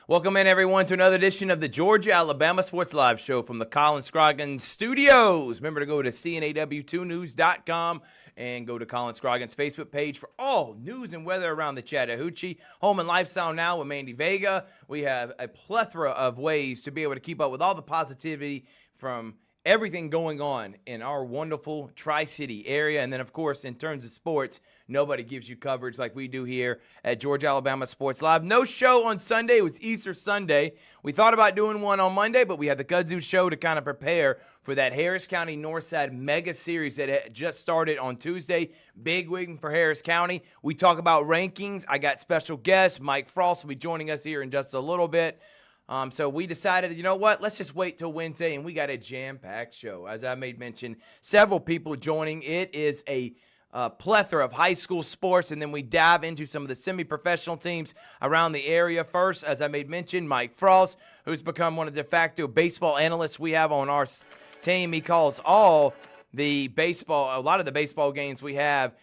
Welcome in, everyone, to another edition of the Georgia-Alabama Sports Live Show from the Colin Scroggins Studios. Remember to go to cnaw2news.com and go to Colin Scroggins' Facebook page for all news and weather around the Chattahoochee. Home and Lifestyle Now with Mandy Vega. We have a plethora of ways to be able to keep up with all the positivity from everything going on in our wonderful Tri-City area. And then, of course, in terms of sports, nobody gives you coverage like we do here at Georgia-Alabama Sports Live. No show on Sunday. It was Easter Sunday. We thought about doing one on Monday, but we had the Kudzu show to kind of prepare for that Harris County Northside Mega Series that had just started on Tuesday. Big week for Harris County. We talk about rankings. I got special guest Mike Frost will be joining us here in just a little bit. So we decided, you know what, let's just wait till Wednesday, and we got a jam-packed show. As I made mention, several people joining. It is a plethora of high school sports, and then we dive into some of the semi-professional teams around the area. First, as I made mention, Mike Frost, who's become one of the de facto baseball analysts we have on our team. He calls all the baseball, a lot of the baseball games we have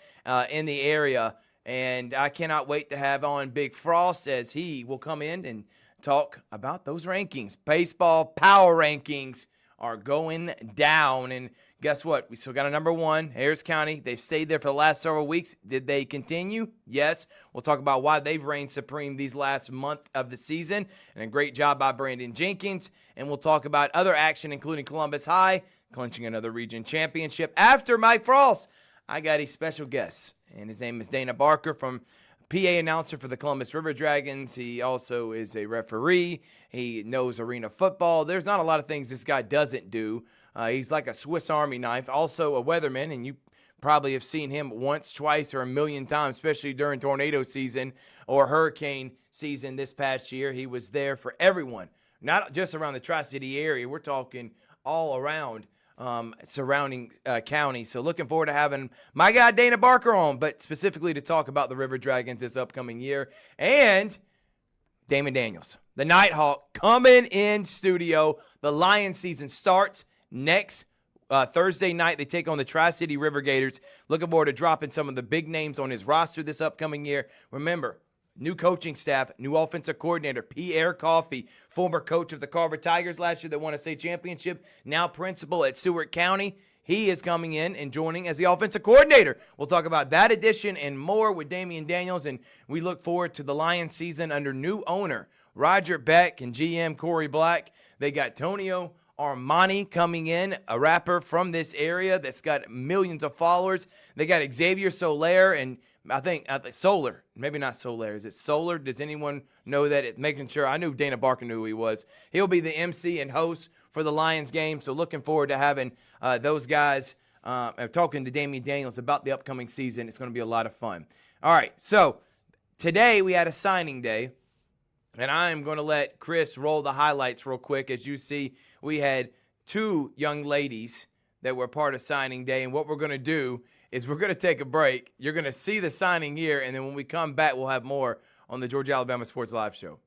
in the area, and I cannot wait to have on Big Frost as he will come in and talk about those rankings. Baseball power rankings are going down, and guess what? We still got a number one, Harris County. They've stayed there for the last several weeks. Did they continue? Yes. We'll talk about why they've reigned supreme these last month of the season, and a great job by Brandon Jenkins. And we'll talk about other action, including Columbus High clinching another region championship. After Mike Frost, I got a special guest, and his name is Dana Barker, from PA announcer for the Columbus River Dragons. He also is a referee. He knows arena football. There's not a lot of things this guy doesn't do. He's like a Swiss Army knife. Also a weatherman, and you probably have seen him once, twice, or a million times, especially during tornado season or hurricane season this past year. He was there for everyone, not just around the Tri-City area. We're talking all around surrounding county. So looking forward to having my guy Dana Barker on, but specifically to talk about the River Dragons this upcoming year. And Damon Daniels, the Nighthawk, coming in studio. The Lions season starts next Thursday night. They take on the Tri-City River Gators. Looking forward to dropping some of the big names on his roster this upcoming year. Remember, new coaching staff, new offensive coordinator, Pierre Coffey, former coach of the Carver Tigers last year that won a state championship, now principal at Seward County. He is coming in and joining as the offensive coordinator. We'll talk about that addition and more with Damian Daniels, and we look forward to the Lions season under new owner Roger Beck and GM Corey Black. They got Tonio Armani coming in, a rapper from this area that's got millions of followers. They got Xavier Soler and I think Solar, maybe not Soler. Is it Solar? Does anyone know that? Making sure. I knew Dana Barker knew who he was. He'll be the MC and host for the Lions game. So looking forward to having those guys. Talking to Damian Daniels about the upcoming season. It's going to be a lot of fun. All right. So today we had a signing day, and I'm going to let Chris roll the highlights real quick. As you see, we had two young ladies that were part of signing day, and what we're going to do is we're going to take a break. You're going to see the signing here, and then when we come back, we'll have more on the Georgia-Alabama Sports Live show.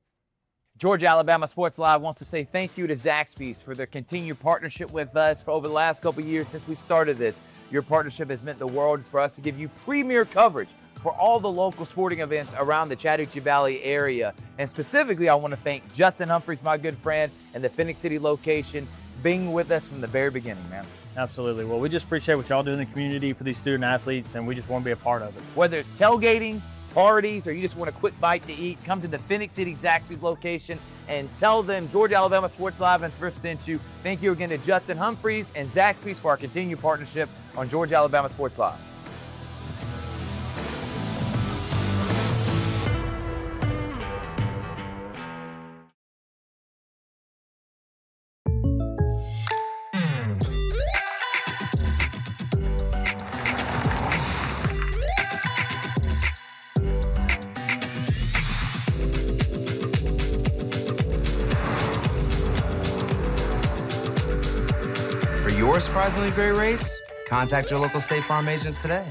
Georgia-Alabama Sports Live wants to say thank you to Zaxby's for their continued partnership with us for over the last couple of years since we started this. Your partnership has meant the world for us to give you premier coverage for all the local sporting events around the Chattahoochee Valley area. And specifically, I want to thank Judson Humphreys, my good friend, and the Phoenix City location, being with us from the very beginning, man. Absolutely. Well, we just appreciate what y'all do in the community for these student athletes, and we just want to be a part of it. Whether it's tailgating, parties, or you just want a quick bite to eat, come to the Phoenix City Zaxby's location and tell them Georgia-Alabama Sports Live and Thrift sent you. Thank you again to Judson Humphreys and Zaxby's for our continued partnership on Georgia-Alabama Sports Live. Your surprisingly great rates? Contact your local State Farm agent today.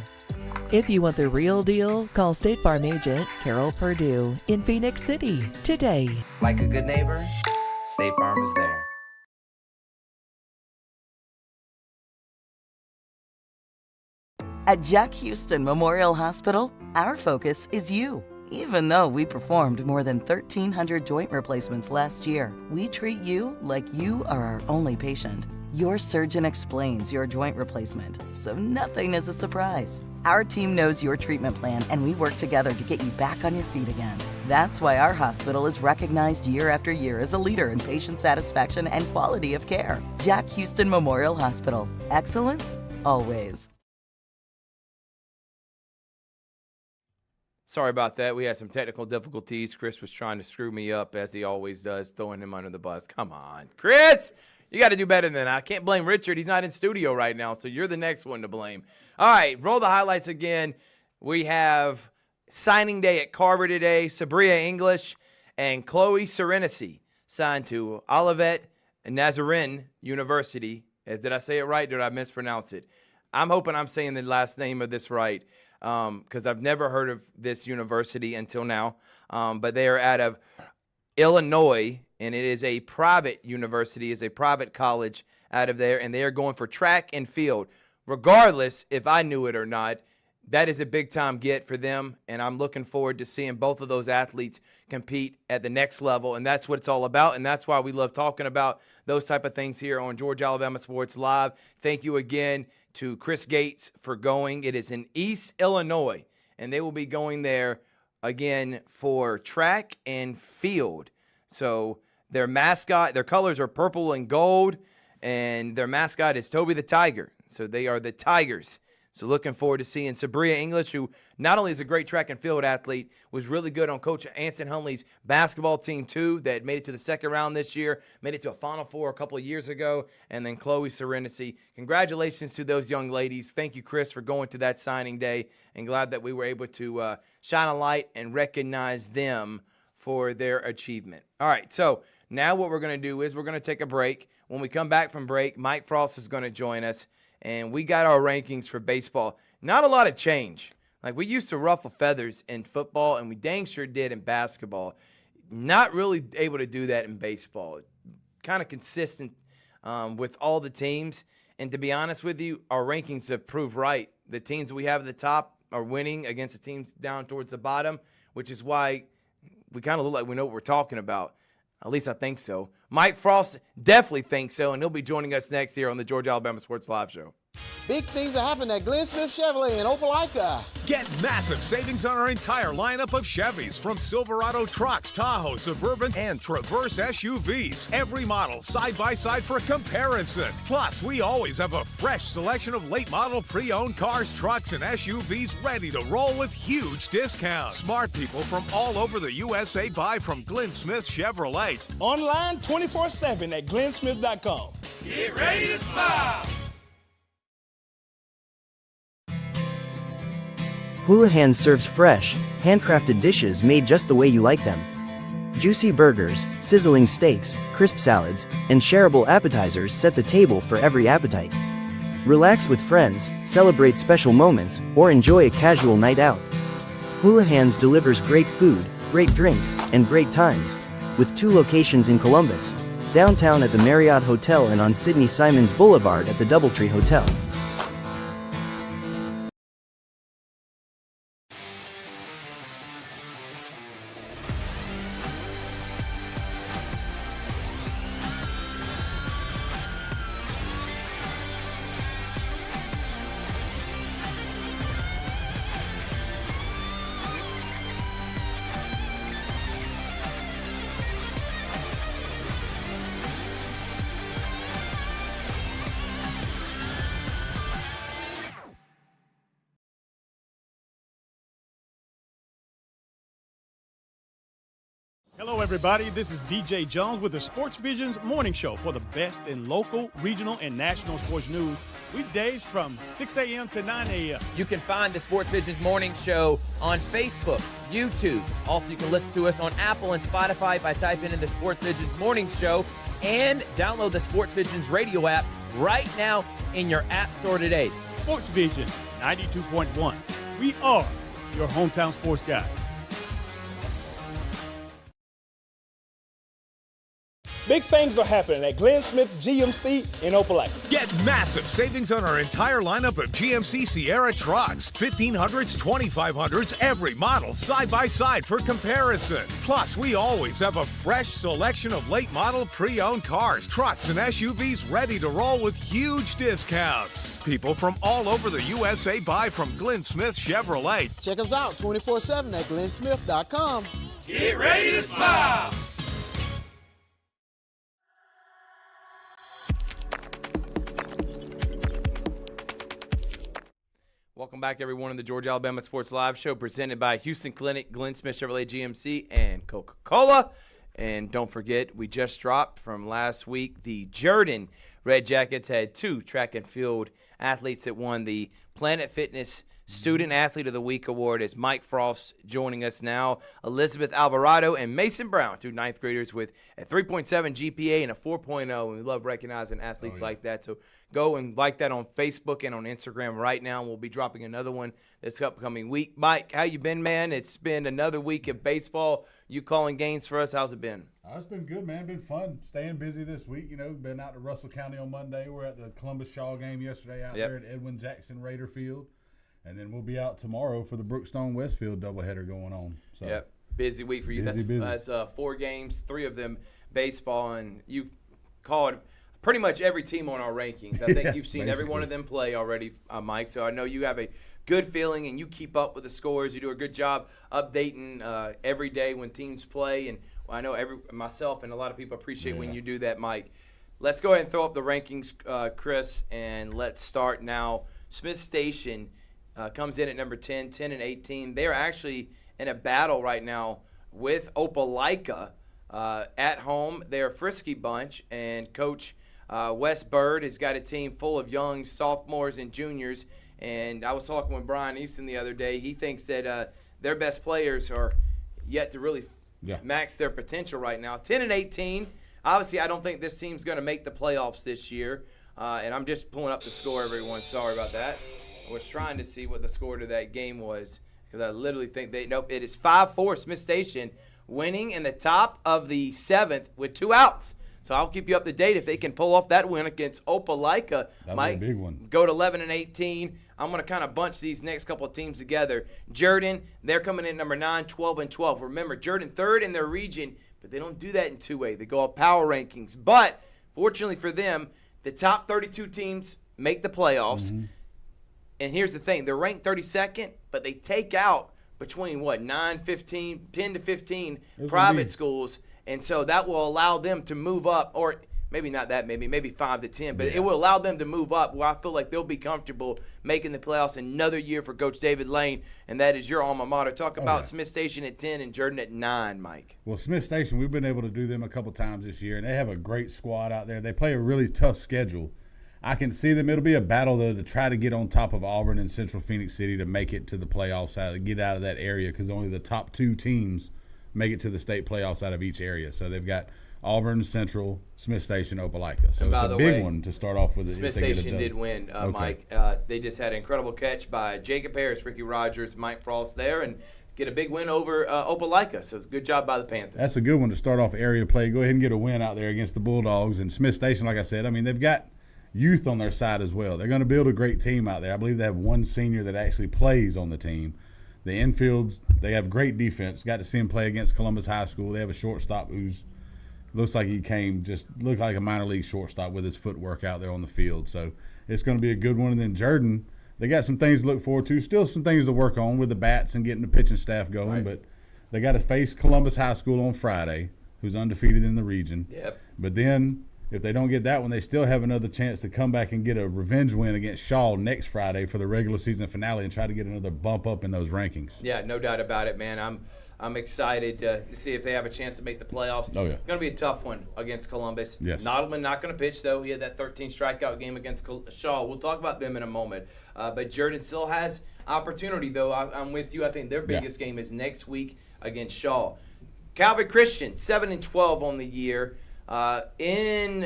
If you want the real deal, call State Farm agent Carol Perdue in Phoenix City today. Like a good neighbor, State Farm is there. At Jack Houston Memorial Hospital, our focus is you. Even though we performed more than 1,300 joint replacements last year, we treat you like you are our only patient. Your surgeon explains your joint replacement, so nothing is a surprise. Our team knows your treatment plan, and we work together to get you back on your feet again. That's why our hospital is recognized year after year as a leader in patient satisfaction and quality of care. Jack Houston Memorial Hospital. Excellence, always. Sorry about that. We had some technical difficulties. Chris was trying to screw me up, as he always does, throwing him under the bus. Come on, Chris. You got to do better than that. I can't blame Richard. He's not in studio right now, so you're the next one to blame. All right, roll the highlights again. We have signing day at Carver today. Sabria English and Chloe Serenity signed to Olivet Nazarene University. Did I say it right? Did I mispronounce it? I'm hoping I'm saying the last name of this right, because I've never heard of this university until now. But they are out of Illinois, and it is a private university, is a private college out of there, and they are going for track and field. Regardless if I knew it or not, that is a big-time get for them, and I'm looking forward to seeing both of those athletes compete at the next level, and that's what it's all about, and that's why we love talking about those type of things here on Georgia Alabama Sports Live. Thank you again to Chris Gates for going. It is in East Illinois, and they will be going there again for track and field. So their mascot, their colors are purple and gold, and their mascot is Toby the Tiger. So they are the Tigers. So looking forward to seeing Sabria English, who not only is a great track and field athlete, was really good on Coach Anson Hunley's basketball team too, that made it to the second round this year, made it to a Final Four a couple of years ago, and then Chloe Serenity. Congratulations to those young ladies. Thank you, Chris, for going to that signing day, and glad that we were able to shine a light and recognize them for their achievement. All right, so now what we're going to do is we're going to take a break. When we come back from break, Mike Frost is going to join us, and we got our rankings for baseball. Not a lot of change. Like, we used to ruffle feathers in football, and we dang sure did in basketball. Not really able to do that in baseball. Kind of consistent with all the teams. And to be honest with you, our rankings have proved right. The teams we have at the top are winning against the teams down towards the bottom, which is why we kind of look like we know what we're talking about. At least I think so. Mike Frost definitely thinks so, and he'll be joining us next here on the Georgia Alabama Sports Live Show. Big things are happening at Glenn Smith Chevrolet in Opelika. Get massive savings on our entire lineup of Chevys, from Silverado trucks, Tahoe, Suburban, and Traverse SUVs. Every model side by side for comparison. Plus, we always have a fresh selection of late model pre-owned cars, trucks, and SUVs ready to roll with huge discounts. Smart people from all over the USA buy from Glenn Smith Chevrolet. Online 24/7 at glennsmith.com. Get ready to smile. Houlihan serves fresh, handcrafted dishes made just the way you like them. Juicy burgers, sizzling steaks, crisp salads, and shareable appetizers set the table for every appetite. Relax with friends, celebrate special moments, or enjoy a casual night out. Houlihan's delivers great food, great drinks, and great times, with 2 locations in Columbus, downtown at the Marriott Hotel and on Sidney Simons Boulevard at the Doubletree Hotel. Hello, everybody. This is DJ Jones with the Sports Vision's morning show for the best in local, regional, and national sports news. Weekdays from 6 a.m. to 9 a.m. You can find the Sports Vision's morning show on Facebook, YouTube. Also, you can listen to us on Apple and Spotify by typing in the Sports Vision's morning show, and download the Sports Vision's radio app right now in your app store today. Sports Vision 92.1. We are your hometown sports guys. Big things are happening at Glenn Smith GMC in Opelika. Get Get massive savings on our entire lineup of GMC Sierra trucks. 1500s, 2500s, every model side by side for comparison. Plus, we always have a fresh selection of late model pre-owned cars, trucks, and SUVs ready to roll with huge discounts. People from all over the USA buy from Glenn Smith Chevrolet. Check us out 24/7 at glennsmith.com. Get ready to smile. Welcome back, everyone, in the Georgia Alabama Sports Live Show presented by Houston Clinic, Glenn Smith Chevrolet GMC, and Coca-Cola. And don't forget, we just dropped from last week the Jordan Red Jackets had 2 track and field athletes that won the Planet Fitness Student Athlete of the Week award. Is Mike Frost joining us now, Elizabeth Alvarado, and Mason Brown, 2 ninth graders with a 3.7 GPA and a 4.0. And we love recognizing athletes like that. So go and like that on Facebook and on Instagram right now. And we'll be dropping another one this upcoming week. Mike, how you been, man? It's been another week of baseball. You calling games for us? How's it been? It's been good, man. Been fun. Staying busy this week. You know, been out to Russell County on Monday. We're at the Columbus Shaw game yesterday out there at Edwin Jackson Raider Field. And then we'll be out tomorrow for the Brookstone Westfield doubleheader going on. So, busy week for you. Busy. That's 4 games, 3 of them baseball, and you called pretty much every team on our rankings. I think you've seen every one of them play already, Mike. So I know you have a good feeling, and you keep up with the scores. You do a good job updating every day when teams play, and I know myself and a lot of people appreciate when you do that, Mike. Let's go ahead and throw up the rankings, Chris, and let's start now. Smith Station comes in at number 10, 10-18. They're actually in a battle right now with Opelika at home. They're a frisky bunch, and Coach Wes Bird has got a team full of young sophomores and juniors. And I was talking with Brian Easton the other day. He thinks that their best players are yet to really max their potential right now. 10-18. Obviously, I don't think this team's going to make the playoffs this year. And I'm just pulling up the score, everyone. Sorry about that. I was trying to see what the score to that game was because I literally think it is 5-4 Smith Station winning in the top of the 7th with 2 outs. So I'll keep you up to date if they can pull off that win against Opelika. That Mike, was a big one. Go to 11-18. I'm going to kind of bunch these next couple of teams together. Jordan, they're coming in number 9, 12-12. Remember, Jordan 3rd in their region, but they don't do that in 2A. They go off power rankings. But fortunately for them, the top 32 teams make the playoffs. Mm-hmm. And here's the thing. They're ranked 32nd, but they take out between, 10 to 15 private schools. And so that will allow them to move up, or maybe not that, maybe 5 to 10. But it will allow them to move up where I feel like they'll be comfortable making the playoffs another year for Coach David Lane, and that is your alma mater. Talk about Smith Station at 10 and Jordan at 9, Mike. Well, Smith Station, we've been able to do them a couple times this year, and they have a great squad out there. They play a really tough schedule. I can see them. It'll be a battle, though, to try to get on top of Auburn and Central Phoenix City to make it to the playoffs, get out of that area, because only the top 2 teams make it to the state playoffs out of each area. So they've got Auburn, Central, Smith Station, Opelika. So it's a big one to start off with. Smith Station did win, Mike. They just had an incredible catch by Jacob Harris, Ricky Rogers, Mike Frost there, and get a big win over Opelika. So it's a good job by the Panthers. That's a good one to start off area play. Go ahead and get a win out there against the Bulldogs. And Smith Station, like I said, I mean, they've got youth on their side as well. They're going to build a great team out there. I believe they have 1 senior that actually plays on the team. The infields, they have great defense. Got to see him play against Columbus High School. They have a shortstop who's looks like looked like a minor league shortstop with his footwork out there on the field. So it's going to be a good one. And then Jordan, they got some things to look forward to. Still some things to work on with the bats and getting the pitching staff going. Right. But they got to face Columbus High School on Friday, who's undefeated in the region. Yep. But then if they don't get that one, they still have another chance to come back and get a revenge win against Shaw next Friday for the regular season finale and try to get another bump up in those rankings. Yeah, no doubt about it, man. I'm excited to see if they have a chance to make the playoffs. Oh, yeah. It's going to be a tough one against Columbus. Yes. Nodelman not going to pitch, though. He had that 13 strikeout game against Shaw. We'll talk about them in a moment. But Jordan still has opportunity, though. I'm with you. I think their biggest game is next week against Shaw. Calvin Christian, 7-12 on the year. In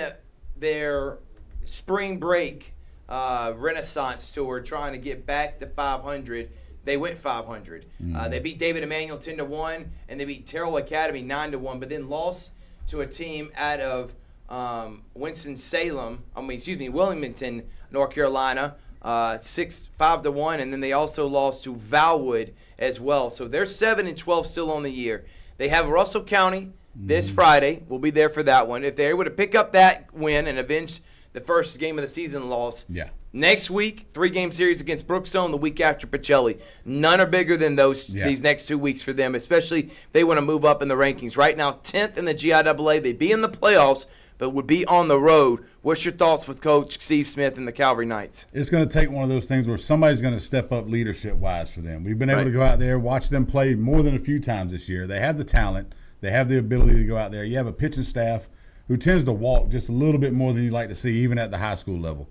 their spring break Renaissance tour, trying to get back to 500, they went 500. They beat David Emmanuel 10-1, and they beat Terrell Academy 9-1, but then lost to a team out of Wilmington, North Carolina, 5-1, and then they also lost to Valwood as well. So they're 7-12 still on the year. They have Russell County this Friday. We'll be there for that one. If they're able to pick up that win and avenge the first game of the season loss. Yeah. Next week, 3-game series against Brookstone, the week after Pacelli. None are bigger than these next 2 weeks for them, especially if they want to move up in the rankings. Right now, 10th in the GIAA. They'd be in the playoffs, but would be on the road. What's your thoughts with Coach Steve Smith and the Calvary Knights? It's going to take one of those things where somebody's going to step up leadership-wise for them. We've been able to go out there, watch them play more than a few times this year. They have the talent. They have the ability to go out there. You have a pitching staff who tends to walk just a little bit more than you'd like to see, even at the high school level.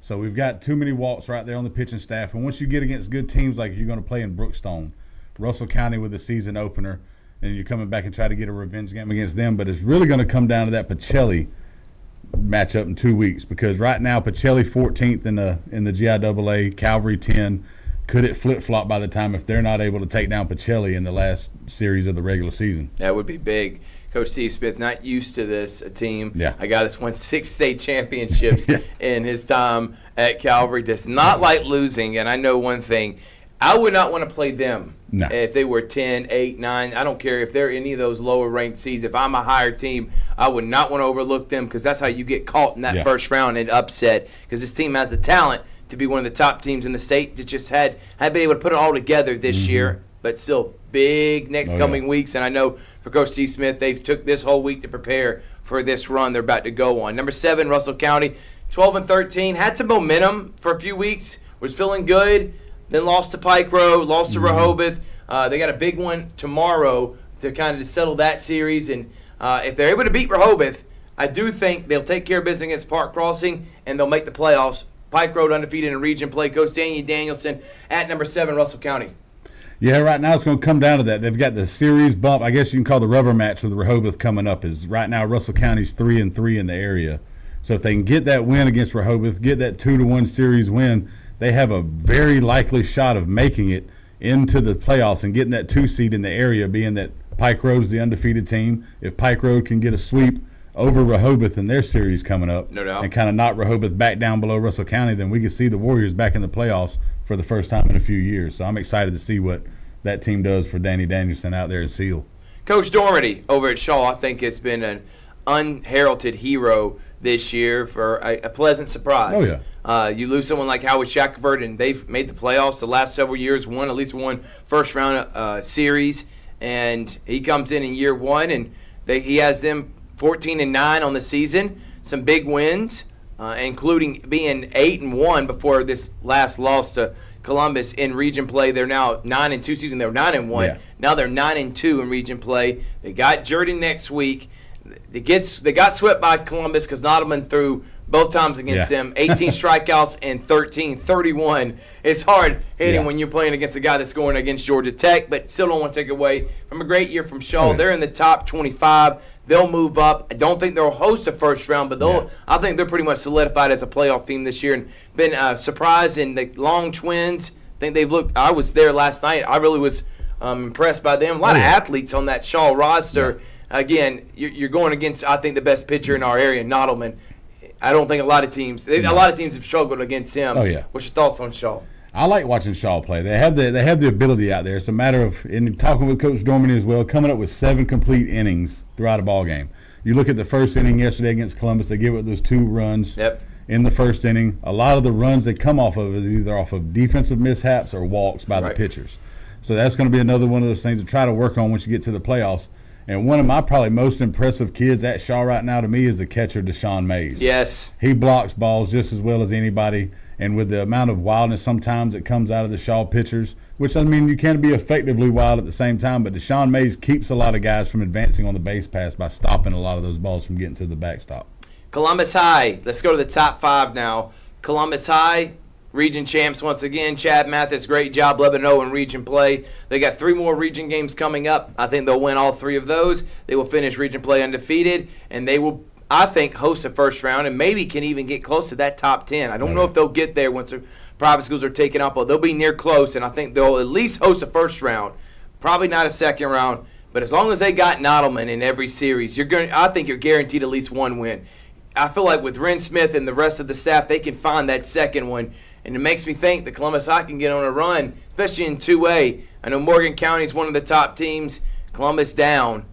So we've got too many walks right there on the pitching staff. And once you get against good teams like you're going to play in Brookstone, Russell County with the season opener, and you're coming back and try to get a revenge game against them. But it's really going to come down to that Pacelli matchup in 2 weeks, because right now Pacelli 14th in the GIAA, Calvary 10. Could it flip-flop by the time if they're not able to take down Pacelli in the last series of the regular season? That would be big. Coach Steve Smith, not used to this team. Yeah. A guy that's won 6 state championships in his time at Calvary. Does not like losing, and I know one thing. I would not want to play them if they were 10, 8, 9. I don't care if they're any of those lower-ranked seeds. If I'm a higher team, I would not want to overlook them, because that's how you get caught in that first round and upset, because this team has the talent to be one of the top teams in the state that just had been able to put it all together this year, but still big next coming weeks. And I know for Coach Steve Smith, they've took this whole week to prepare for this run they're about to go on. Number 7, Russell County, 12-13, had some momentum for a few weeks, was feeling good, then lost to Pike Road, lost to Rehoboth. They got a big one tomorrow to kind of settle that series. And if they're able to beat Rehoboth, I do think they'll take care of business against Park Crossing, and they'll make the playoffs. Pike Road undefeated in region play. Coach Daniel Danielson at number 7, Russell County. Yeah, right now it's going to come down to that. They've got the series bump. I guess you can call the rubber match with Rehoboth coming up. Is right now Russell County's 3-3 in the area. So if they can get that win against Rehoboth, get that 2-1 series win, they have a very likely shot of making it into the playoffs and getting that 2 seed in the area, being that Pike Road's the undefeated team. If Pike Road can get a sweep over Rehoboth in their series coming up, no doubt, and kind of knock Rehoboth back down below Russell County, then we can see the Warriors back in the playoffs for the first time in a few years. So I'm excited to see what that team does for Danny Danielson out there at Seal. Coach Dormady over at Shaw, I think, has been an unheralded hero this year for a pleasant surprise. Oh, yeah. You lose someone like Howard Shackelford, and they've made the playoffs the last several years, at least one first-round series, and he comes in year 1, and he has them 14-9 on the season, some big wins, including being 8-1 before this last loss to Columbus in region play. They're now 9-2 season. They were 9-1. Yeah. Now they're 9-2 in region play. They got Jordan next week. They got swept by Columbus because Nottleman threw both times against them. 18 strikeouts and 31. It's hard hitting when you're playing against a guy that's going against Georgia Tech, but still don't want to take away from a great year from Shaw. They're in the top 25. They'll move up. I don't think they'll host a first round, but I think they're pretty much solidified as a playoff team this year, and been surprised in the Long Twins. I think they've looked. I was there last night. I really was impressed by them. A lot of athletes on that Shaw roster. Again, you're going against, I think, the best pitcher in our area, Nottleman. I don't think a lot of teams have struggled against him. Oh, yeah. What's your thoughts on Shaw? I like watching Shaw play. They have the ability out there. It's a matter of, in talking with Coach Dormany as well, coming up with 7 complete innings throughout a ball game. You look at the first inning yesterday against Columbus. They give it those 2 runs in the first inning. A lot of the runs they come off of is either off of defensive mishaps or walks by the pitchers. So that's going to be another one of those things to try to work on once you get to the playoffs. And one of my probably most impressive kids at Shaw right now to me is the catcher, Deshaun Mays. Yes. He blocks balls just as well as anybody. And with the amount of wildness sometimes that comes out of the Shaw pitchers, which, I mean, you can be effectively wild at the same time, but Deshaun Mays keeps a lot of guys from advancing on the base pass by stopping a lot of those balls from getting to the backstop. Columbus High. Let's go to the top 5 now. Columbus High, region champs once again. Chad Mathis, great job, 11-0 in region play. They got 3 more region games coming up. I think they'll win all 3 of those. They will finish region play undefeated, and they will, I think, host a first round and maybe can even get close to that top 10. I don't know if they'll get there once the private schools are taken up, but they'll be near close, and I think they'll at least host a first round. Probably not a second round, But as long as they got Nottleman in every series, I think you're guaranteed at least one win. I feel like with Ren Smith and the rest of the staff, they can find that second one. And it makes me think that Columbus High can get on a run, especially in 2A. I know Morgan County is one of the top teams. Columbus down.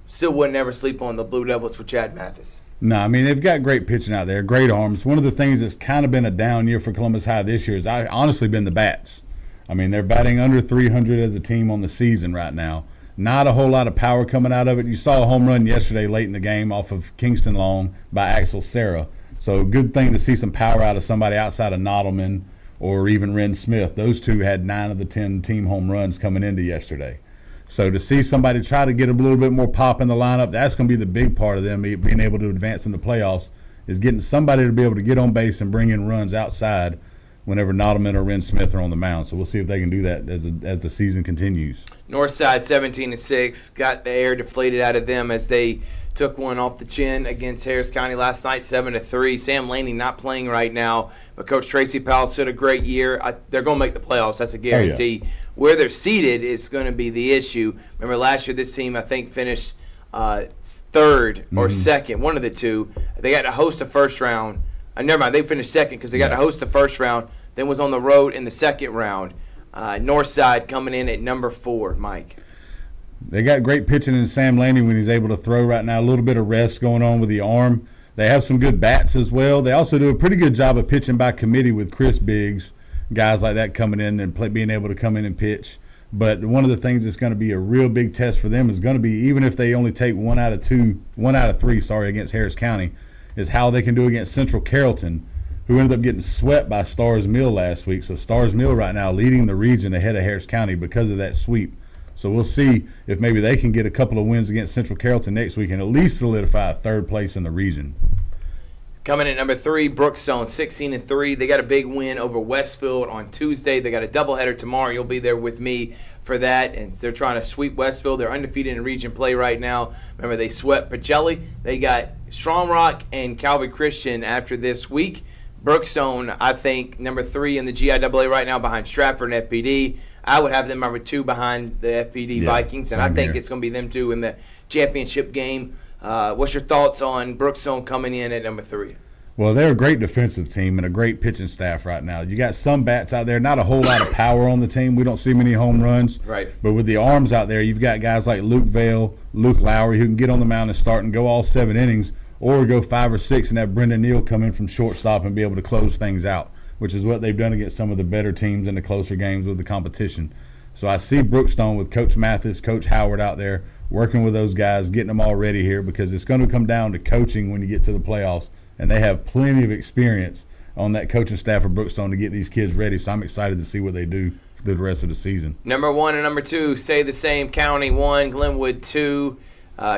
Still wouldn't ever sleep on the Blue Devils with Chad Mathis. No, I mean, they've got great pitching out there, great arms. One of the things that's kind of been a down year for Columbus High this year has honestly been the bats. I mean, they're batting under 300 as a team on the season right now. Not a whole lot of power coming out of it. You saw a home run yesterday late in the game off of Kingston Long by Axel Serra. So good thing to see some power out of somebody outside of Nottleman or even Ren Smith. Those two had 9 of the 10 team home runs coming into yesterday. So to see somebody try to get a little bit more pop in the lineup, that's going to be the big part of them being able to advance in the playoffs, is getting somebody to be able to get on base and bring in runs outside whenever Nottleman or Ren Smith are on the mound. So we'll see if they can do that as the season continues. Northside 17-6, got the air deflated out of them as they took one off the chin against Harris County last night, 7-3. Sam Laney not playing right now, but Coach Tracy Powell had a great year. They're going to make the playoffs. That's a guarantee. Oh, yeah. Where they're seated is going to be the issue. Remember last year this team, I think, finished third or second, one of the two. They got to host the first round. Never mind, they finished second because they got to host the first round, then was on the road in the second round. Northside coming in at number 4, Mike. They got great pitching in Sam Laney when he's able to throw right now. A little bit of rest going on with the arm. They have some good bats as well. They also do a pretty good job of pitching by committee with Chris Biggs, guys like that coming in and being able to come in and pitch. But one of the things that's going to be a real big test for them is going to be, even if they only take 1 out of 3 against Harris County, is how they can do against Central Carrollton, who ended up getting swept by Stars Mill last week. So Stars Mill right now leading the region ahead of Harris County because of that sweep. So we'll see if maybe they can get a couple of wins against Central Carrollton next week and at least solidify a 3rd place in the region. Coming in at number 3, Brookstone, 16-3. They got a big win over Westfield on Tuesday. They got a doubleheader tomorrow. You'll be there with me for that. And they're trying to sweep Westfield. They're undefeated in region play right now. Remember, they swept Pacelli. They got Strong Rock and Calvary Christian after this week. Brookstone, I think, number 3 in the GIAA right now behind Stratford and FPD. I would have them number 2 behind the FPD Vikings, and I think it's going to be them 2 in the championship game. What's your thoughts on Brookstone coming in at number 3? Well, they're a great defensive team and a great pitching staff right now. You got some bats out there, not a whole lot of power on the team. We don't see many home runs. Right. But with the arms out there, you've got guys like Luke Vale, Luke Lowry, who can get on the mound and start and go all 7 innings, or go 5 or 6 and have Brendan Neal come in from shortstop and be able to close things out, which is what they've done against some of the better teams in the closer games with the competition. So I see Brookstone with Coach Mathis, Coach Howard out there working with those guys, getting them all ready here, because it's going to come down to coaching when you get to the playoffs, and they have plenty of experience on that coaching staff of Brookstone to get these kids ready. So I'm excited to see what they do for the rest of the season. Number 1 and number 2 stay the same. County 1, Glenwood 2.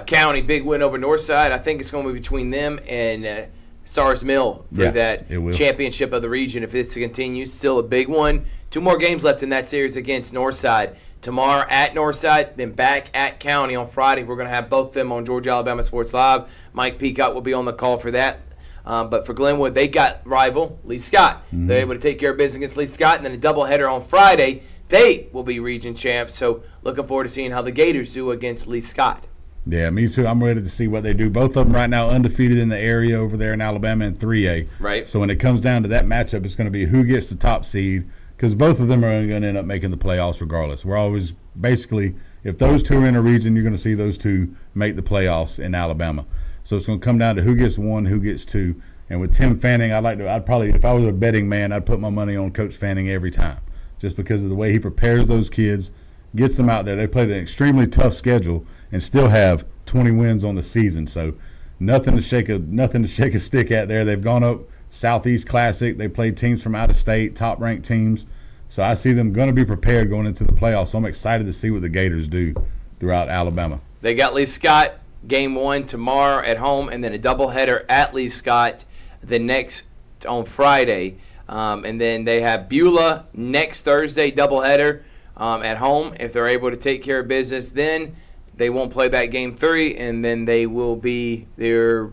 County, big win over Northside. I think it's going to be between them and Stars Mill for that championship of the region. If this continues, still a big one. 2 more games left in that series against Northside. Tomorrow at Northside, then back at County on Friday. We're going to have both of them on Georgia Alabama Sports Live. Mike Peacock will be on the call for that. But for Glenwood, they got rival Lee Scott. They're able to take care of business against Lee Scott, and then a doubleheader on Friday. They will be region champs. So looking forward to seeing how the Gators do against Lee Scott. Yeah, me too. I'm ready to see what they do. Both of them right now undefeated in the area over there in Alabama in 3A. Right. So when it comes down to that matchup, it's going to be who gets the top seed, because both of them are going to end up making the playoffs regardless. We're always basically, if those 2 are in a region, you're going to see those 2 make the playoffs in Alabama. So it's going to come down to who gets 1, who gets 2. And with Tim Fanning, I'd probably, if I was a betting man, I'd put my money on Coach Fanning every time, just because of the way he prepares those kids, gets them out there. They played an extremely tough schedule and still have 20 wins on the season. So nothing to shake a stick at there. They've gone up Southeast Classic. They played teams from out of state, top-ranked teams. So I see them going to be prepared going into the playoffs. So I'm excited to see what the Gators do throughout Alabama. They got Lee Scott game 1 tomorrow at home, and then a doubleheader at Lee Scott the next on Friday. And then they have Beulah next Thursday, doubleheader at home. If they're able to take care of business, then they won't play that game 3, and then they will be their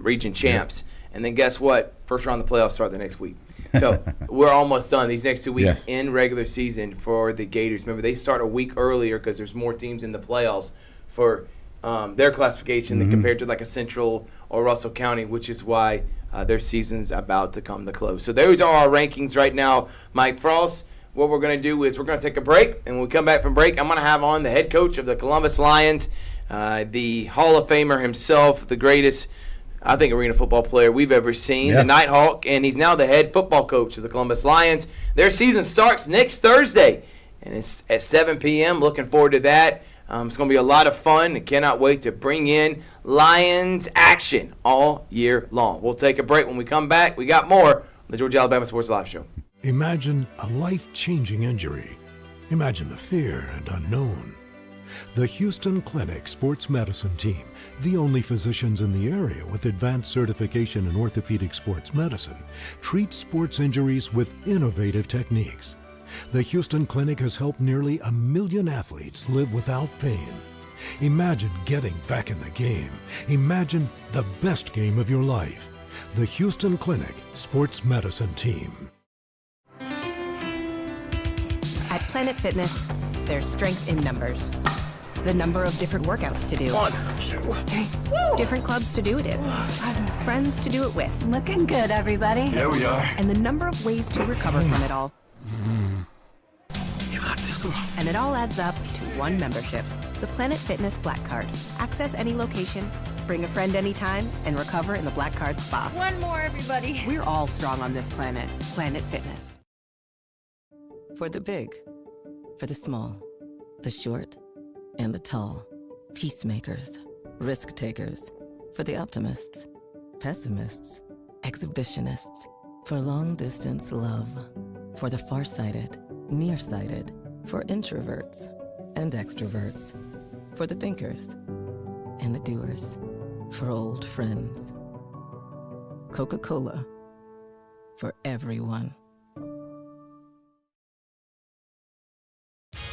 region champs. And then guess what? First round of the playoffs start the next week. So we're almost done. These next 2 weeks in regular season for the Gators. Remember, they start a week earlier because there's more teams in the playoffs for their classification than compared to like a Central or Russell County, which is why their season's about to come to close. So those are our rankings right now, Mike Frost. What we're going to do is we're going to take a break, and when we come back from break, I'm going to have on the head coach of the Columbus Lions, the Hall of Famer himself, the greatest, I think, arena football player we've ever seen, the Nighthawk, and he's now the head football coach of the Columbus Lions. Their season starts next Thursday, and it's at 7 p.m. Looking forward to that. It's going to be a lot of fun. I cannot wait to bring in Lions action all year long. We'll take a break. When we come back, we got more on the Georgia Alabama Sports Live Show. Imagine a life-changing injury. Imagine the fear and unknown. The Houston Clinic Sports Medicine Team, the only physicians in the area with advanced certification in orthopedic sports medicine, treats sports injuries with innovative techniques. The Houston Clinic has helped nearly 1 million athletes live without pain. Imagine getting back in the game. Imagine the best game of your life. The Houston Clinic Sports Medicine Team. At Planet Fitness, there's strength in numbers. The number of different workouts to do. 1, 2, 3. Different clubs to do it in. Friends to do it with. Looking good, everybody. Yeah, we are. And the number of ways to recover from it all. You got this, come on. And it all adds up to one membership. The Planet Fitness Black Card. Access any location, bring a friend anytime, and recover in the Black Card Spa. One more, everybody. We're all strong on this planet. Planet Fitness. For the big, for the small, the short, and the tall. Peacemakers, risk takers. For the optimists, pessimists, exhibitionists. For long distance love. For the farsighted, nearsighted. For introverts and extroverts. For the thinkers and the doers. For old friends. Coca-Cola. For everyone.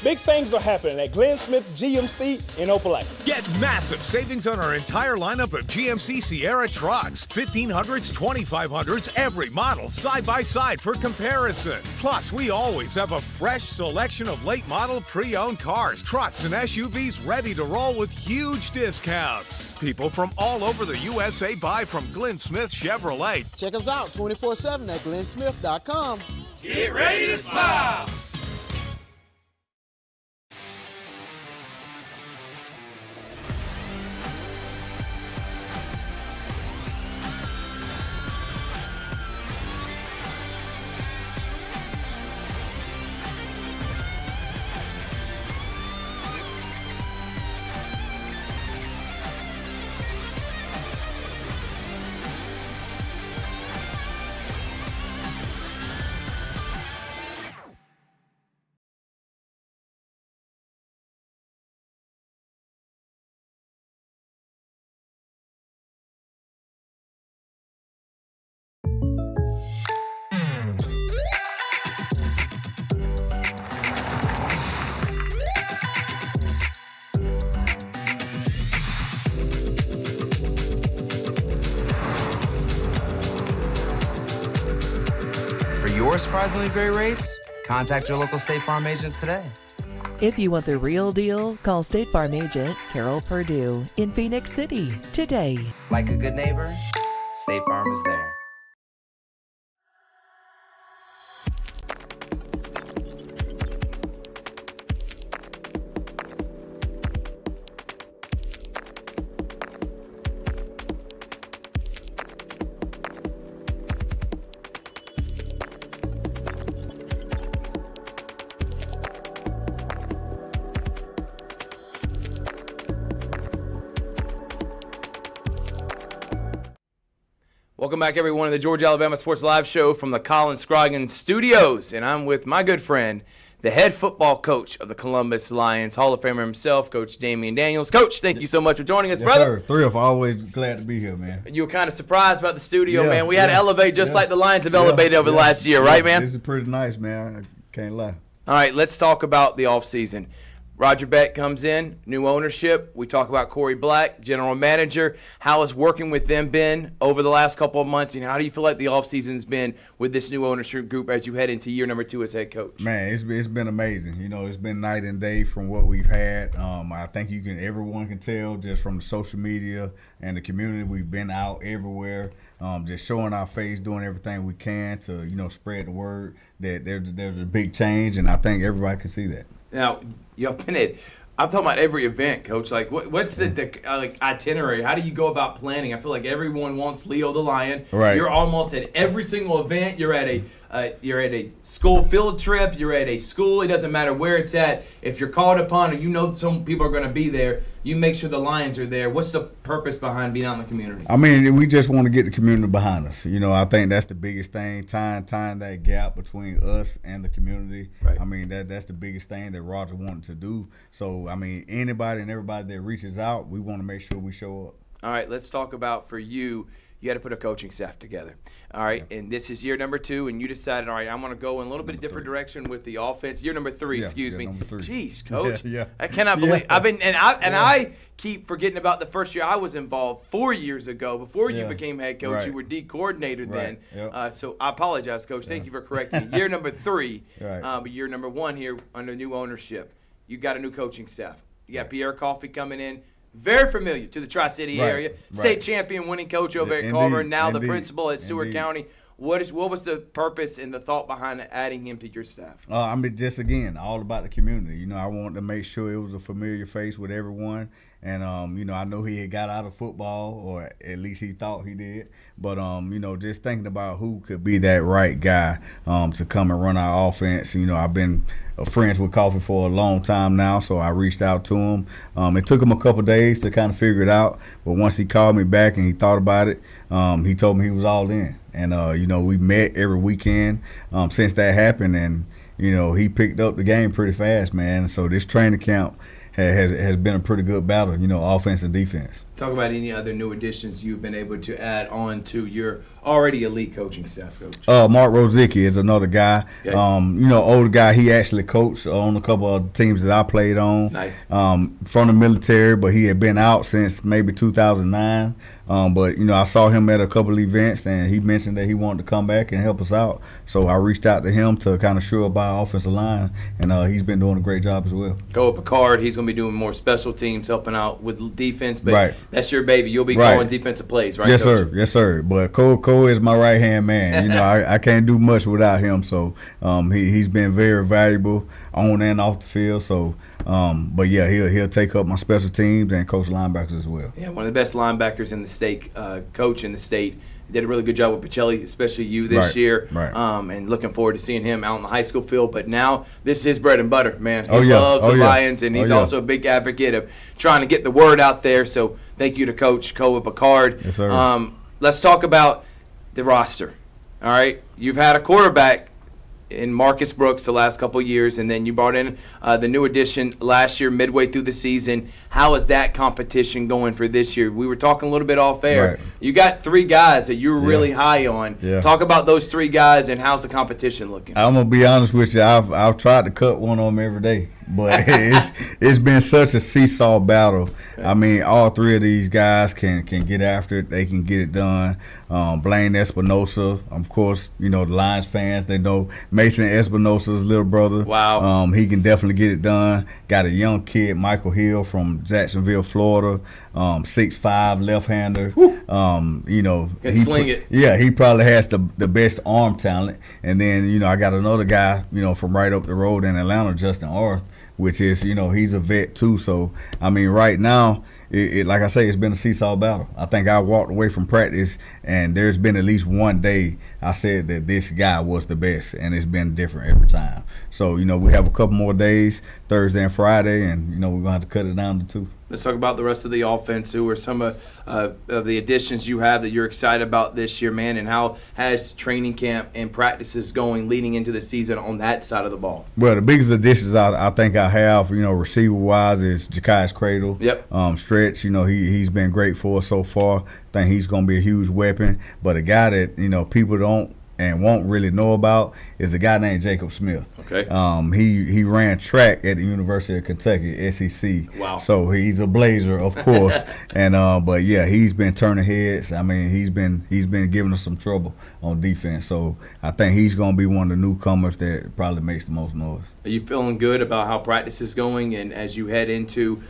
Big things are happening at Glenn Smith GMC in Opelika. Get massive savings on our entire lineup of GMC Sierra trucks. 1500s, 2500s, every model side by side for comparison. Plus, we always have a fresh selection of late model pre-owned cars, trucks, and SUVs ready to roll with huge discounts. People from all over the USA buy from Glenn Smith Chevrolet. Check us out 24/7 at glennsmith.com. Get ready to smile. For surprisingly great rates, contact your local State Farm agent today. If you want the real deal, call State Farm agent Carol Purdue in Phoenix City today. Like a good neighbor, State Farm is there. Welcome back, everyone, to the Georgia Alabama Sports Live Show from the Colin Scroggins Studios. And I'm with my good friend, the head football coach of the Columbus Lions, Hall of Famer himself, Coach Damian Daniels. Coach, thank you so much for joining us, brother. Sir. Thrilled. Always glad to be here, man. You were kind of surprised about the studio, man. We had to elevate just like the Lions have elevated over the last year, right, man? This is pretty nice, man. I can't lie. All right, let's talk about the offseason. Roger Beck comes in, new ownership. We talk about Corey Black, general manager. How has working with them been over the last couple of months, and how do you feel like the offseason's been with this new ownership group as you head into year number 2 as head coach? Man, it's been amazing. You know, it's been night and day from what we've had. I think everyone can tell just from the social media and the community. We've been out everywhere, just showing our face, doing everything we can to, you know, spread the word that there's a big change, and I think everybody can see that. Now, y'all been at, I'm talking about every event, Coach. Like, what's the like itinerary? How do you go about planning? I feel like everyone wants Leo the Lion. Right. You're almost at every single event. You're at a school field trip. You're at a school. It doesn't matter where it's at. If you're called upon, or you know some people are going to be there, you make sure the Lions are there. What's the purpose behind being out in the community? I mean, we just want to get the community behind us. You know, I think that's the biggest thing, tying that gap between us and the community. Right. I mean, that's the biggest thing that Roger wanted to do. So, I mean, anybody and everybody that reaches out, we want to make sure we show up. All right, let's talk about for you. You got to put a coaching staff together. All right, and this is year number 2, and you decided, all right, I'm going to go in a little bit different direction with the offense. Year number 3, excuse me. Number 3. Jeez, Coach. Yeah. I cannot believe I've been I keep forgetting about the first year I was involved 4 years ago. Before you became head coach, Right. you were D coordinator then. Yep. So I apologize, Coach. Thank you for correcting me. Year number 3, Right. but year number 1 here under new ownership. You got a new coaching staff. You got Pierre Coffey coming in. Very familiar to the Tri-City area. State champion, winning coach over at Carver, and now the principal at Stewart County. What was the purpose and the thought behind adding him to your staff? I mean, just again, all about the community. You know, I wanted to make sure it was a familiar face with everyone. And, you know, I know he had got out of football, or at least he thought he did. But, you know, just thinking about who could be that right guy to come and run our offense. You know, I've been friends with Coffey for a long time now, so I reached out to him. It took him a couple days to kind of figure it out. But once he called me back and he thought about it, he told me he was all in. And, you know, we met every weekend since that happened. And, you know, he picked up the game pretty fast, man. So this training camp has been a pretty good battle, you know, offense and defense. Talk about any other new additions you've been able to add on to your already elite coaching staff, Coach. Mark Rosicki is another guy. Okay. You know, older guy. He actually coached on a couple of teams that I played on. Nice. From the military, but he had been out since maybe 2009. But, you know, I saw him at a couple of events, and he mentioned that he wanted to come back and help us out. So I reached out to him to kind of shore up our offensive line, and he's been doing a great job as well. Go Picard, he's going to be doing more special teams, helping out with defense. But Right. that's your baby. You'll be calling defensive plays, right, Yes, Coach? sir. Yes, sir. But Cole is my right-hand man. You know, I can't do much without him. So he's been very valuable on and off the field. So, but, yeah, he'll take up my special teams and coach linebackers as well. Yeah, one of the best linebackers in the state, coach in the state. Did a really good job with Pacelli, especially you this year. Right. And looking forward to seeing him out in the high school field. But now this is his bread and butter, man. He Oh, yeah. loves Oh, the yeah. Lions, and he's Oh, yeah. also a big advocate of trying to get the word out there. So thank you to Coach Koa Picard. Yes, sir. Let's talk about the roster. All right, you've had a quarterback in Marcus Brooks the last couple of years, and then you brought in the new addition last year midway through the season. How is that competition going for this year? We were talking a little bit off air. Right. You got 3 guys that you're really high on. Yeah. Talk about those 3 guys and how's the competition looking? I'm gonna be honest with you. I've tried to cut one of them every day, but it's been such a seesaw battle. I mean, all 3 of these guys can get after it. They can get it done. Blaine Espinosa, of course, you know the Lions fans. They know Mason Espinosa's little brother. Wow. He can definitely get it done. Got a young kid, Michael Hill from Jacksonville, Florida. 6'5", left-hander. You know, Can sling it. Yeah, he probably has the best arm talent. And then, you know, I got another guy, you know, from right up the road in Atlanta, Justin Arth, which is, you know, he's a vet too. So, I mean, right now, it like I say, it's been a seesaw battle. I think I walked away from practice, and there's been at least one day I said that this guy was the best, and it's been different every time. So, you know, we have a couple more days, Thursday and Friday, and, you know, we're going to have to cut it down to 2. Let's talk about the rest of the offense. Who are some of the additions you have that you're excited about this year, man, and how has training camp and practices going leading into the season on that side of the ball? Well, the biggest additions I think I have, you know, receiver-wise is Ja'Kias Cradle. Yep. Stretch, you know, he's been great for us so far. I think he's going to be a huge weapon. But a guy that, you know, people don't and won't really know about is a guy named Jacob Smith. Okay. He ran track at the University of Kentucky, SEC. Wow. So he's a Blazer, of course. And but yeah, he's been turning heads. I mean, he's been giving us some trouble on defense. So I think he's going to be one of the newcomers that probably makes the most noise. Are you feeling good about how practice is going, and as you head into?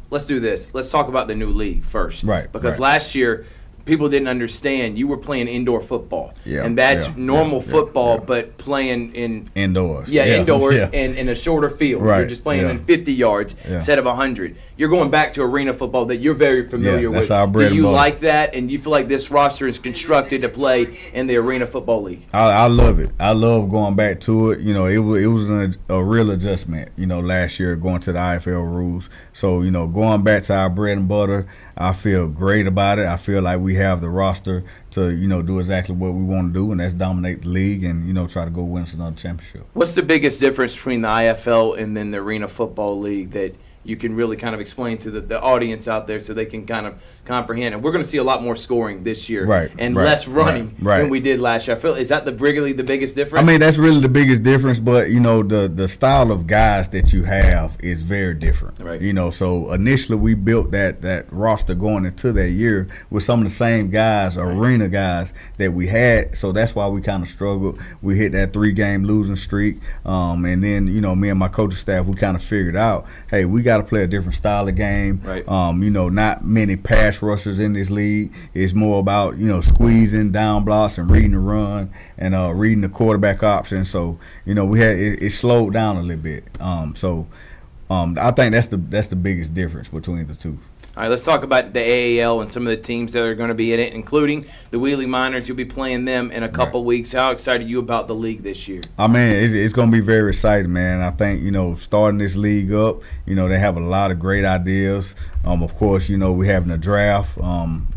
Let's do this. Let's talk about the new league first. Right. Because right. last year, people didn't understand you were playing indoor football. Yeah, and that's yeah, normal yeah, football, yeah. but playing in indoors. Yeah, indoors yeah. and in a shorter field. Right, You're just playing yeah. in 50 yards Yeah. instead of 100. You're going back to arena football that you're very familiar that's with. our bread Do and you butter. like that? And you feel like this roster is constructed to play in the Arena Football League? I love it. I love going back to it. You know, it was a real adjustment, you know, last year going to the IFL rules. So, you know, going back to our bread and butter, I feel great about it. I feel like we have the roster to, you know, do exactly what we want to do, and that's dominate the league and, you know, try to go win us another championship. What's the biggest difference between the IFL and then the Arena Football League that you can really kind of explain to the audience out there so they can kind of comprehend? And we're going to see a lot more scoring this year, Right, and right, less running right. than we did last year. I feel, is that really the biggest difference? I mean, that's really the biggest difference, but, you know, the style of guys that you have is very different. Right. You know, so initially we built that roster going into that year with some of the same guys, arena guys that we had, so that's why we kind of struggled. We hit that 3-game losing streak, and then, you know, me and my coaching staff, we kind of figured out, hey, we got to play a different style of game. Right. You know, not many pass rushers in this league. It's more about, you know, squeezing down blocks and reading the run and reading the quarterback option. So, you know, it slowed down a little bit. I think that's the biggest difference between the two. All right, let's talk about the AAL and some of the teams that are going to be in it, including the Wheeling Miners. You'll be playing them in a couple weeks. How excited are you about the league this year? I mean, it's going to be very exciting, man. I think, you know, starting this league up, you know, they have a lot of great ideas. Of course, you know, we're having a draft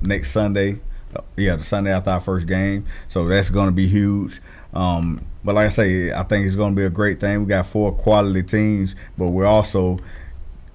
next Sunday. The Sunday after our first game. So that's going to be huge. But like I say, I think it's going to be a great thing. We got 4 quality teams, but we're also,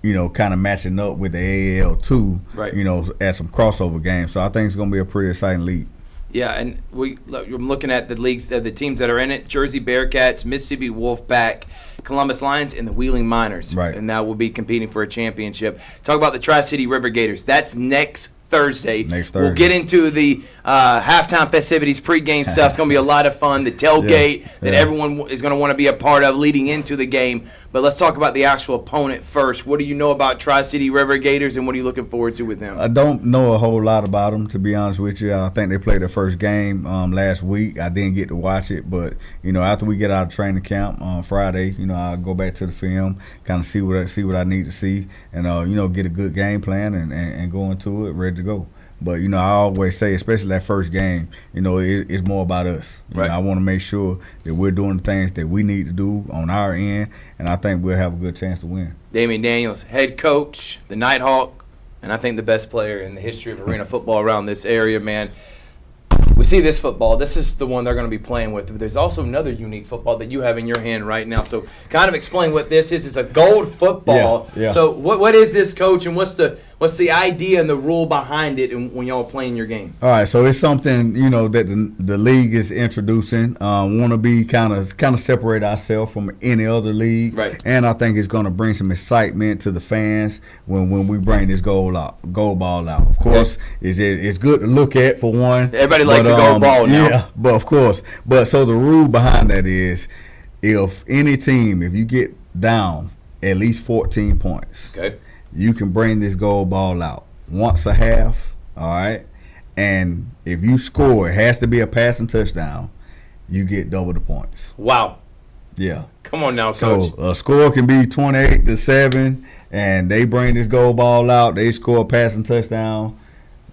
you know, kind of matching up with the AAL too, right. You know, at some crossover games. So I think it's going to be a pretty exciting league. Yeah, and I'm looking at the leagues, the teams that are in it: Jersey Bearcats, Mississippi Wolfpack, Columbus Lions, and the Wheeling Miners. Right. And that will be competing for a championship. Talk about the Tri-City River Gators. That's next Thursday. We'll get into the halftime festivities, pregame stuff. It's going to be a lot of fun. The tailgate that everyone is going to want to be a part of leading into the game. But let's talk about the actual opponent first. What do you know about Tri-City River Gators, and what are you looking forward to with them? I don't know a whole lot about them, to be honest with you. I think they played their first game last week. I didn't get to watch it, but, you know, after we get out of training camp on Friday, you know, I'll go back to the film, kind of see what I need to see, and, you know, get a good game plan and go into it ready to go. But, you know, I always say, especially that first game, you know, it's more about us. You know, I want to make sure that we're doing the things that we need to do on our end, and I think we'll have a good chance to win. Damian Daniels, head coach, the Nighthawk, and I think the best player in the history of arena football around this area, man. We see this football. This is the one they're going to be playing with. But there's also another unique football that you have in your hand right now. So kind of explain what this is. It's a gold football. Yeah. So what is this, Coach, and what's the idea and the rule behind it when y'all are playing your game? All right, so it's something, you know, that the league is introducing. Want to be kind of separate ourselves from any other league. Right. And I think it's going to bring some excitement to the fans when we bring this gold ball out. Of course, it's good to look at for one. Everybody likes a gold ball now. Yeah, but of course. But so the rule behind that is, if any team, if you get down at least 14 points, you can bring this gold ball out once a half, all right? And if you score, it has to be a passing touchdown, you get double the points. Wow. Yeah. Come on now, Coach. So a score can be 28-7, and they bring this gold ball out, they score a passing touchdown.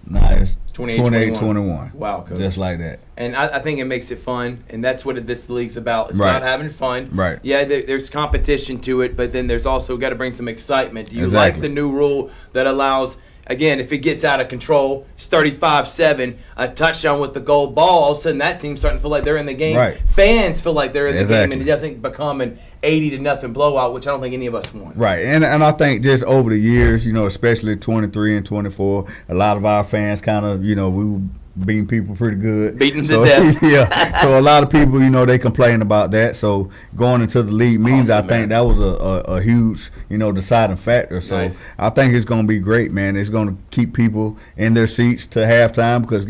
Now it's 28-21. Wow, Coach. Just like that. And I think it makes it fun, and that's what this league's about. It's Right. about having fun. Right. Yeah, there's competition to it, but then there's also got to bring some excitement. Do you Exactly. like the new rule that allows, again, if it gets out of control, it's 35-7, a touchdown with the gold ball, all of a sudden that team's starting to feel like they're in the game. Right. Fans feel like they're in the Exactly. game, and it doesn't become an 80-0 blowout, which I don't think any of us want. Right, and I think just over the years, you know, especially 23 and 24, a lot of our fans kind of, you know, we beating people pretty good. Beating them to death. Yeah. So a lot of people, you know, they complain about that. So going into the league means Awesome, I think that was a huge, you know, deciding factor. So Nice. I think it's going to be great, man. It's going to keep people in their seats to halftime because,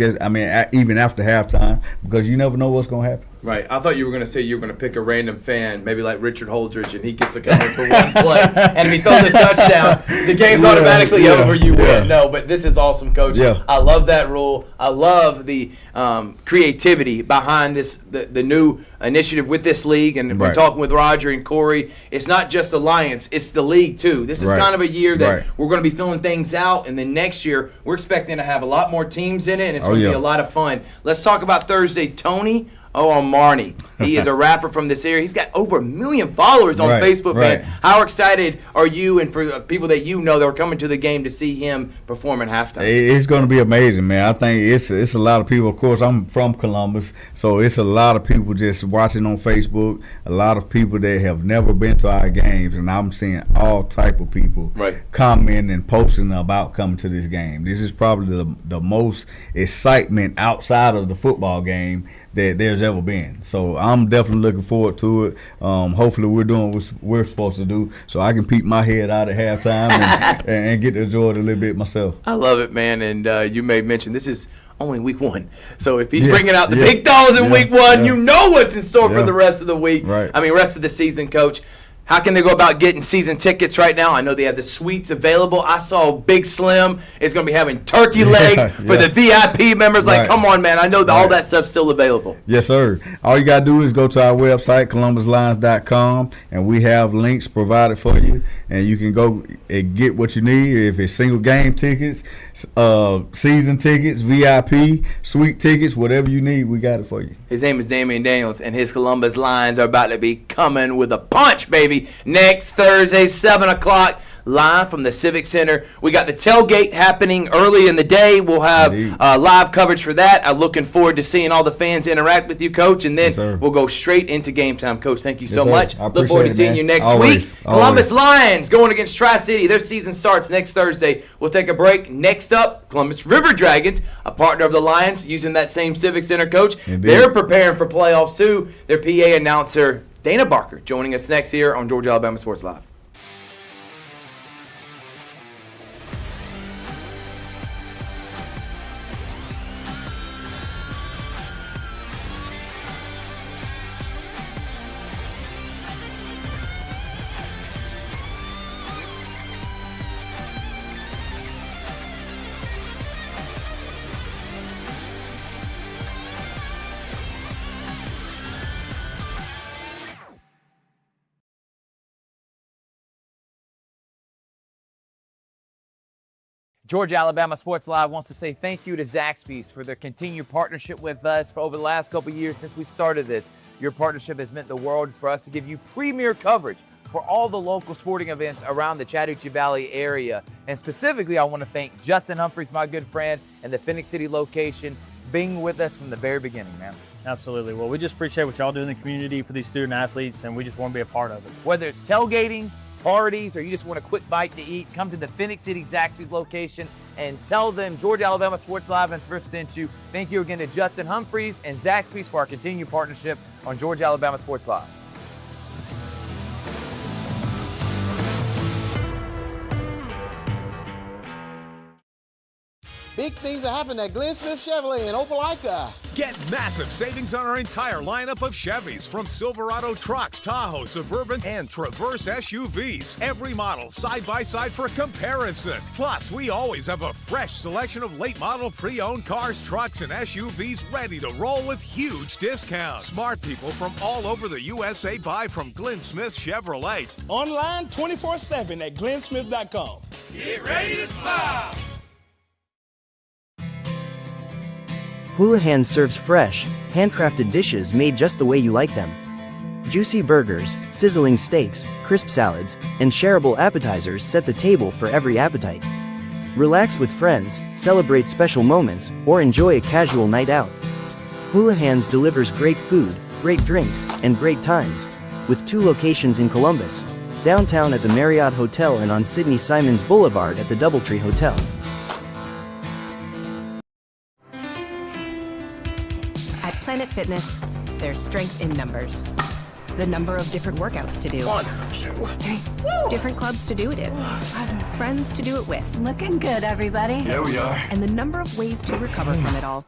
even after halftime, because you never know what's going to happen. Right. I thought you were going to say you were going to pick a random fan, maybe like Richard Holdridge, and he gets to come in for one play. And if he throws a touchdown, the game's automatically over, you win. No, but this is awesome, Coach. Yeah. I love that rule. I love the creativity behind this, the new initiative with this league. And we're Right. talking with Roger and Corey. It's not just Alliance, it's the league, too. This is Right. kind of a year that Right. we're going to be filling things out. And then next year, we're expecting to have a lot more teams in it, and it's Oh, going to be yeah. a lot of fun. Let's talk about Thursday. Tony Marnie. He is a rapper from this area. He's got over 1 million followers on Right, Facebook, right. man. How excited are you and for people that you know that are coming to the game to see him perform at halftime? It's going to be amazing, man. I think it's a lot of people. Of course, I'm from Columbus, so it's a lot of people just watching on Facebook. A lot of people that have never been to our games, and I'm seeing all type of people commenting and posting about coming to this game. This is probably the most excitement outside of the football game that there's ever been. So I'm definitely looking forward to it. Hopefully we're doing what we're supposed to do so I can peek my head out at halftime and get to enjoy it a little bit myself. I love it, man. And you may mention this is only week 1. So if he's bringing out the big dogs in week 1, you know what's in store for the rest of the week. Right. I mean, rest of the season, Coach. How can they go about getting season tickets right now? I know they have the suites available. I saw Big Slim is going to be having turkey legs for the VIP members. Like, Right. come on, man. I know that all that stuff's still available. Yes, sir. All you got to do is go to our website, columbuslions.com, and we have links provided for you. And you can go and get what you need. If it's single game tickets, season tickets, VIP, suite tickets, whatever you need, we got it for you. His name is Damian Daniels, and his Columbus Lions are about to be coming with a punch, baby. Next Thursday, 7 o'clock, live from the Civic Center. We got the tailgate happening early in the day. We'll have live coverage for that. I'm looking forward to seeing all the fans interact with you, Coach, and then we'll go straight into game time. Coach, thank you so sir. much. I Look forward to appreciate it, seeing man. you next Always. week. Columbus Lions going against Tri-City. Their season starts next Thursday. We'll take a break. Next up, Columbus River Dragons, a partner of the Lions, using that same Civic Center, Coach. Indeed. They're preparing for playoffs, too. Their PA announcer, Dana Barker, joining us next here on Georgia Alabama Sports Live. Georgia Alabama Sports Live wants to say thank you to Zaxby's for their continued partnership with us for over the last couple of years since we started this. Your partnership has meant the world for us to give you premier coverage for all the local sporting events around the Chattahoochee Valley area. And specifically, I want to thank Judson Humphreys, my good friend, and the Phoenix City location, being with us from the very beginning, man. Absolutely. Well, we just appreciate what y'all do in the community for these student athletes, and we just want to be a part of it. Whether it's tailgating, parties, or you just want a quick bite to eat, come to the Phoenix City Zaxby's location and tell them Georgia Alabama Sports Live and Thrift sent you. Thank you again to Judson Humphreys and Zaxby's for our continued partnership on Georgia Alabama Sports Live. Big things are happening at Glenn Smith Chevrolet in Opelika. Get massive savings on our entire lineup of Chevys, from Silverado trucks, Tahoe, Suburban, and Traverse SUVs. Every model side by side for comparison. Plus, we always have a fresh selection of late model pre-owned cars, trucks, and SUVs ready to roll with huge discounts. Smart people from all over the USA buy from Glenn Smith Chevrolet. Online 24/7 at glennsmith.com. Get ready to smile. Houlihan serves fresh, handcrafted dishes made just the way you like them. Juicy burgers, sizzling steaks, crisp salads, and shareable appetizers set the table for every appetite. Relax with friends, celebrate special moments, or enjoy a casual night out. Houlihan's delivers great food, great drinks, and great times, with 2 locations in Columbus, downtown at the Marriott Hotel and on Sidney Simons Boulevard at the Doubletree Hotel. Fitness, there's strength in numbers. The number of different workouts to do. 1, 2, 3. Woo! Different clubs to do it in. Friends to do it with. Looking good, everybody. Yeah, we are. And the number of ways to recover from it all.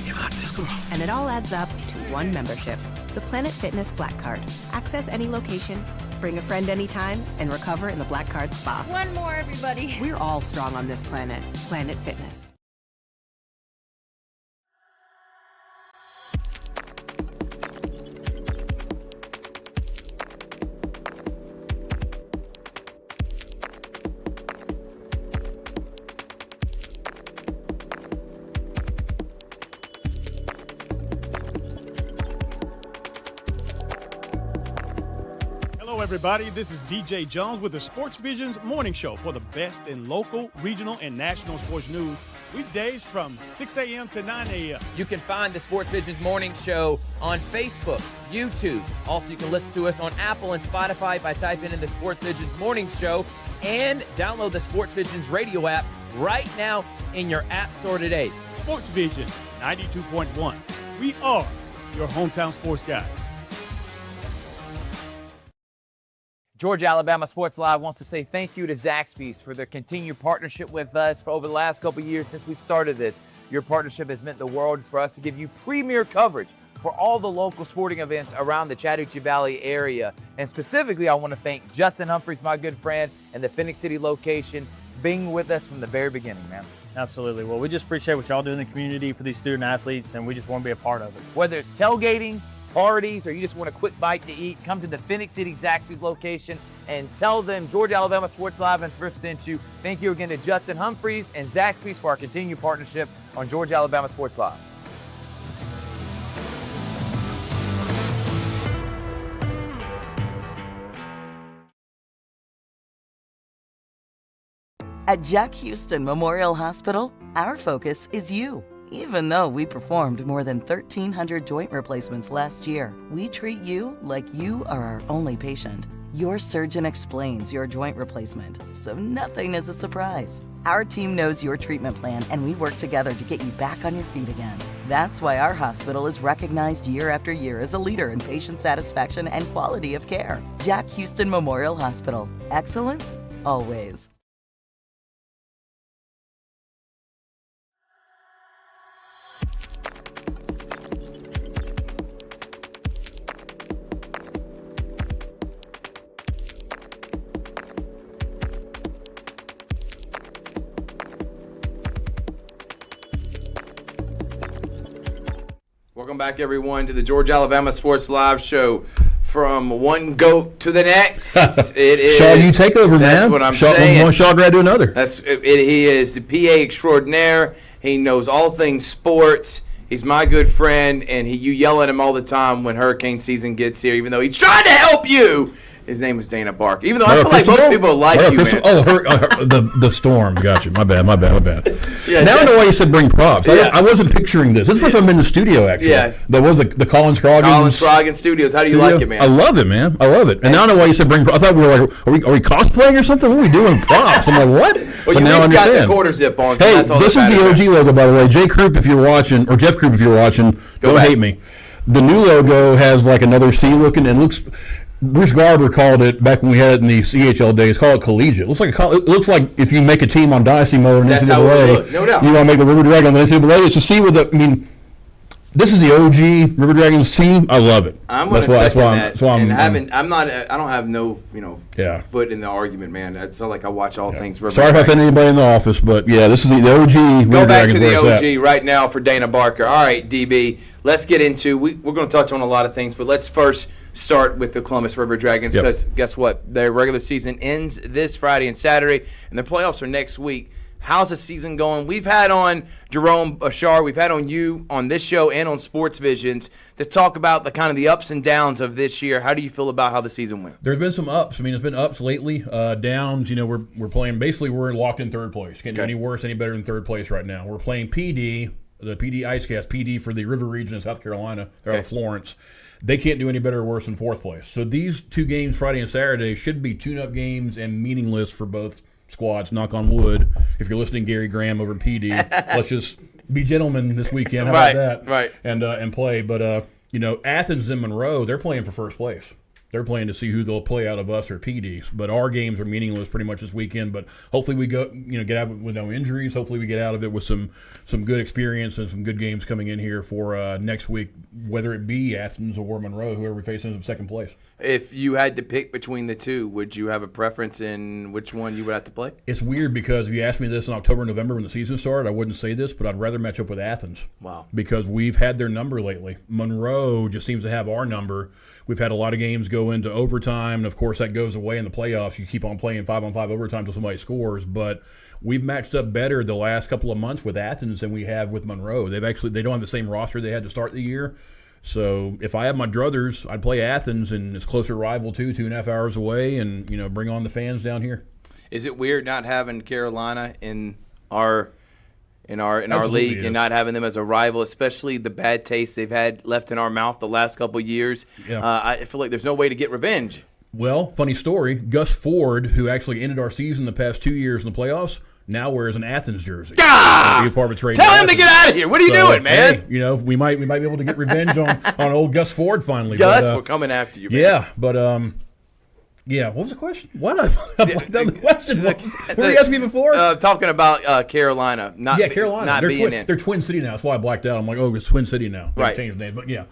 You got this. Come on. And it all adds up to one membership. The Planet Fitness Black Card. Access any location, bring a friend anytime, and recover in the Black Card Spa. One more, everybody. We're all strong on this planet. Planet Fitness. Hello, everybody. This is DJ Jones with the Sports Visions Morning Show for the best in local, regional, and national sports news. Weekdays from 6 a.m. to 9 a.m. You can find the Sports Visions Morning Show on Facebook, YouTube. Also, you can listen to us on Apple and Spotify by typing in the Sports Visions Morning Show, and download the Sports Visions radio app right now in your app store today. Sports Vision 92.1. We are your hometown sports guys. Georgia Alabama Sports Live wants to say thank you to Zaxby's for their continued partnership with us for over the last couple years since we started this. Your partnership has meant the world for us to give you premier coverage for all the local sporting events around the Chattahoochee Valley area. And specifically, I want to thank Judson Humphreys, my good friend, and the Phoenix City location being with us from the very beginning, man. Absolutely. Well, we just appreciate what y'all do in the community for these student athletes, and we just want to be a part of it. Whether it's tailgating, parties, or you just want a quick bite to eat, come to the Phoenix City Zaxby's location and tell them Georgia Alabama Sports Live and Thrift sent you. Thank you again to Judson Humphreys and Zaxby's for our continued partnership on Georgia Alabama Sports Live. At Jack Houston Memorial Hospital, our focus is you. Even though we performed more than 1,300 joint replacements last year, we treat you like you are our only patient. Your surgeon explains your joint replacement, so nothing is a surprise. Our team knows your treatment plan, and we work together to get you back on your feet again. That's why our hospital is recognized year after year as a leader in patient satisfaction and quality of care. Jack Houston Memorial Hospital. Excellence, always. Welcome back, everyone, to the Georgia Alabama Sports Live Show. From one goat to the next, it is. Shaw, you take over, man. That's what I'm saying. One Shaw grad to another. He is a PA extraordinaire. He knows all things sports. He's my good friend, and you yell at him all the time when hurricane season gets here, even though he's trying to help you. His name is Dana Barker. Even though I feel like most people like you, man. Oh, the storm. Gotcha. My bad. Yeah, now I know why you said bring props. Yeah. I wasn't picturing this. This is the first time I'm in the studio, actually. Yes. There was the Colin Scroggins Studios. How do you like it, man? I love it, man. I love it. And now I know why you said bring props. I thought we were like, are we cosplaying or something? What are we doing props? I'm like, what? Well, you at least got the quarter zip on, so hey, that's all this is the OG logo, by the way. Jay Krupp, if you're watching, or Jeff Krupp, if you're watching, don't hate me. The new logo has like another C looking and looks. Bruce Garber called it back when we had it in the CHL days. Call it collegiate. It looks like if you make a team on Dynasty mode in NCAA, no doubt. You want to make the River Dragons on NCAA. It's to see with the. I mean, this is the OG River Dragons team. I love it. I'm going to second that. That's why I'm not. I don't have no foot in the argument, man. It's not like I watch all things River Sorry Dragons. if I offend anybody in the office, but yeah, this is the OG. Go back to the OG right now for Dana Barker. All right, DB. Let's get into. We're going to touch on a lot of things, but let's first start with the Columbus River Dragons because guess what? Their regular season ends this Friday and Saturday, and the playoffs are next week. How's the season going? We've had on Jerome Bashar, we've had on you on this show and on Sports Visions to talk about the kind of the ups and downs of this year. How do you feel about how the season went? There's been some ups. I mean, it's been ups lately. Downs, we're playing. Basically, we're locked in third place. Can't do any worse, any better than third place right now. We're playing PD, the PD IceCast, PD for the River region of South Carolina. They're out of Florence. They can't do any better or worse than fourth place. So these two games, Friday and Saturday, should be tune-up games and meaningless for both squads. Knock on wood. If you're listening, Gary Graham over PD, let's just be gentlemen this weekend. How Right, about that? right. And play. But Athens and Monroe, they're playing for first place. They're playing to see who they'll play out of us or PDs. But our games are meaningless pretty much this weekend. But hopefully we get out with no injuries. Hopefully we get out of it with some good experience and some good games coming in here for next week, whether it be Athens or Monroe, whoever we face in second place. If you had to pick between the two, would you have a preference in which one you would have to play? It's weird because if you asked me this in October, November when the season started, I wouldn't say this, but I'd rather match up with Athens. Wow. Because we've had their number lately. Monroe just seems to have our number. We've had a lot of games go into overtime, and of course that goes away in the playoffs. You keep on playing 5-on-5 overtime until somebody scores, but we've matched up better the last couple of months with Athens than we have with Monroe. They don't have the same roster they had to start the year. So if I have my druthers, I'd play Athens, and it's closer rival too, 2.5 hours away, and bring on the fans down here. Is it weird not having Carolina in our league and not having them as a rival, especially the bad taste they've had left in our mouth the last couple of years? Yeah. I feel like there's no way to get revenge. Well, funny story, Gus Ford, who actually ended our season the past 2 years in the playoffs, now wears an Athens jersey. Tell him to get out of here. What are you doing, man? Hey, we might be able to get revenge on old Gus Ford finally. Gus, we're coming after you, man. Yeah, but what was the question? What? I blanked out the question. What were you asking me before? Talking about Carolina. Carolina. Not being in. They're Twin City now. That's why I blacked out. I'm like, it's Twin City now. They changed the name. But yeah,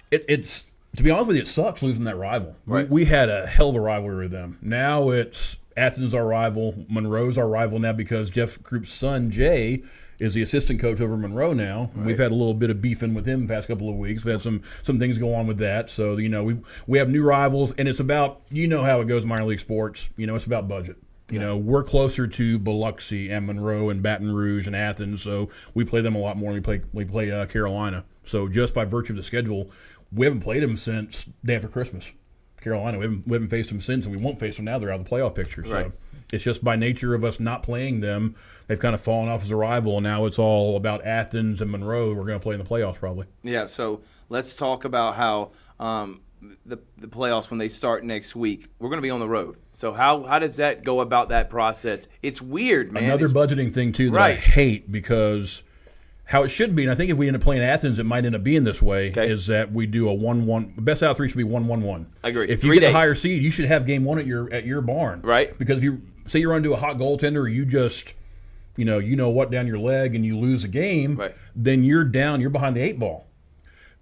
it's to be honest with you, it sucks losing that rival. Right. We had a hell of a rivalry with them. Now it's Athens our rival, Monroe's our rival now because Jeff Group's son Jay is the assistant coach over Monroe now. Right. We've had a little bit of beefing with him the past couple of weeks. We've had some things go on with that. So we have new rivals, and it's about how it goes in minor league sports. It's about budget. We're closer to Biloxi and Monroe and Baton Rouge and Athens, so we play them a lot more than we play Carolina. So just by virtue of the schedule, we haven't played them since day after Christmas. Carolina, we haven't faced them since, and we won't face them now. They're out of the playoff picture. So right. It's just by nature of us not playing them, they've kind of fallen off as a rival, and now it's all about Athens and Monroe. We're going to play in the playoffs probably. Yeah, so let's talk about how the playoffs, when they start next week, we're going to be on the road. So how does that go about that process? It's weird, man. Another budgeting thing, too, that I hate because – how it should be, and I think if we end up playing Athens, it might end up being this way, is that we do a 1-1. Best out of three should be 1-1-1. I agree. If you get the higher seed, you should have game one at your barn. Right. Because if you say you run into a hot goaltender, or you just, what down your leg and you lose a game, then you're down, you're behind the 8 ball.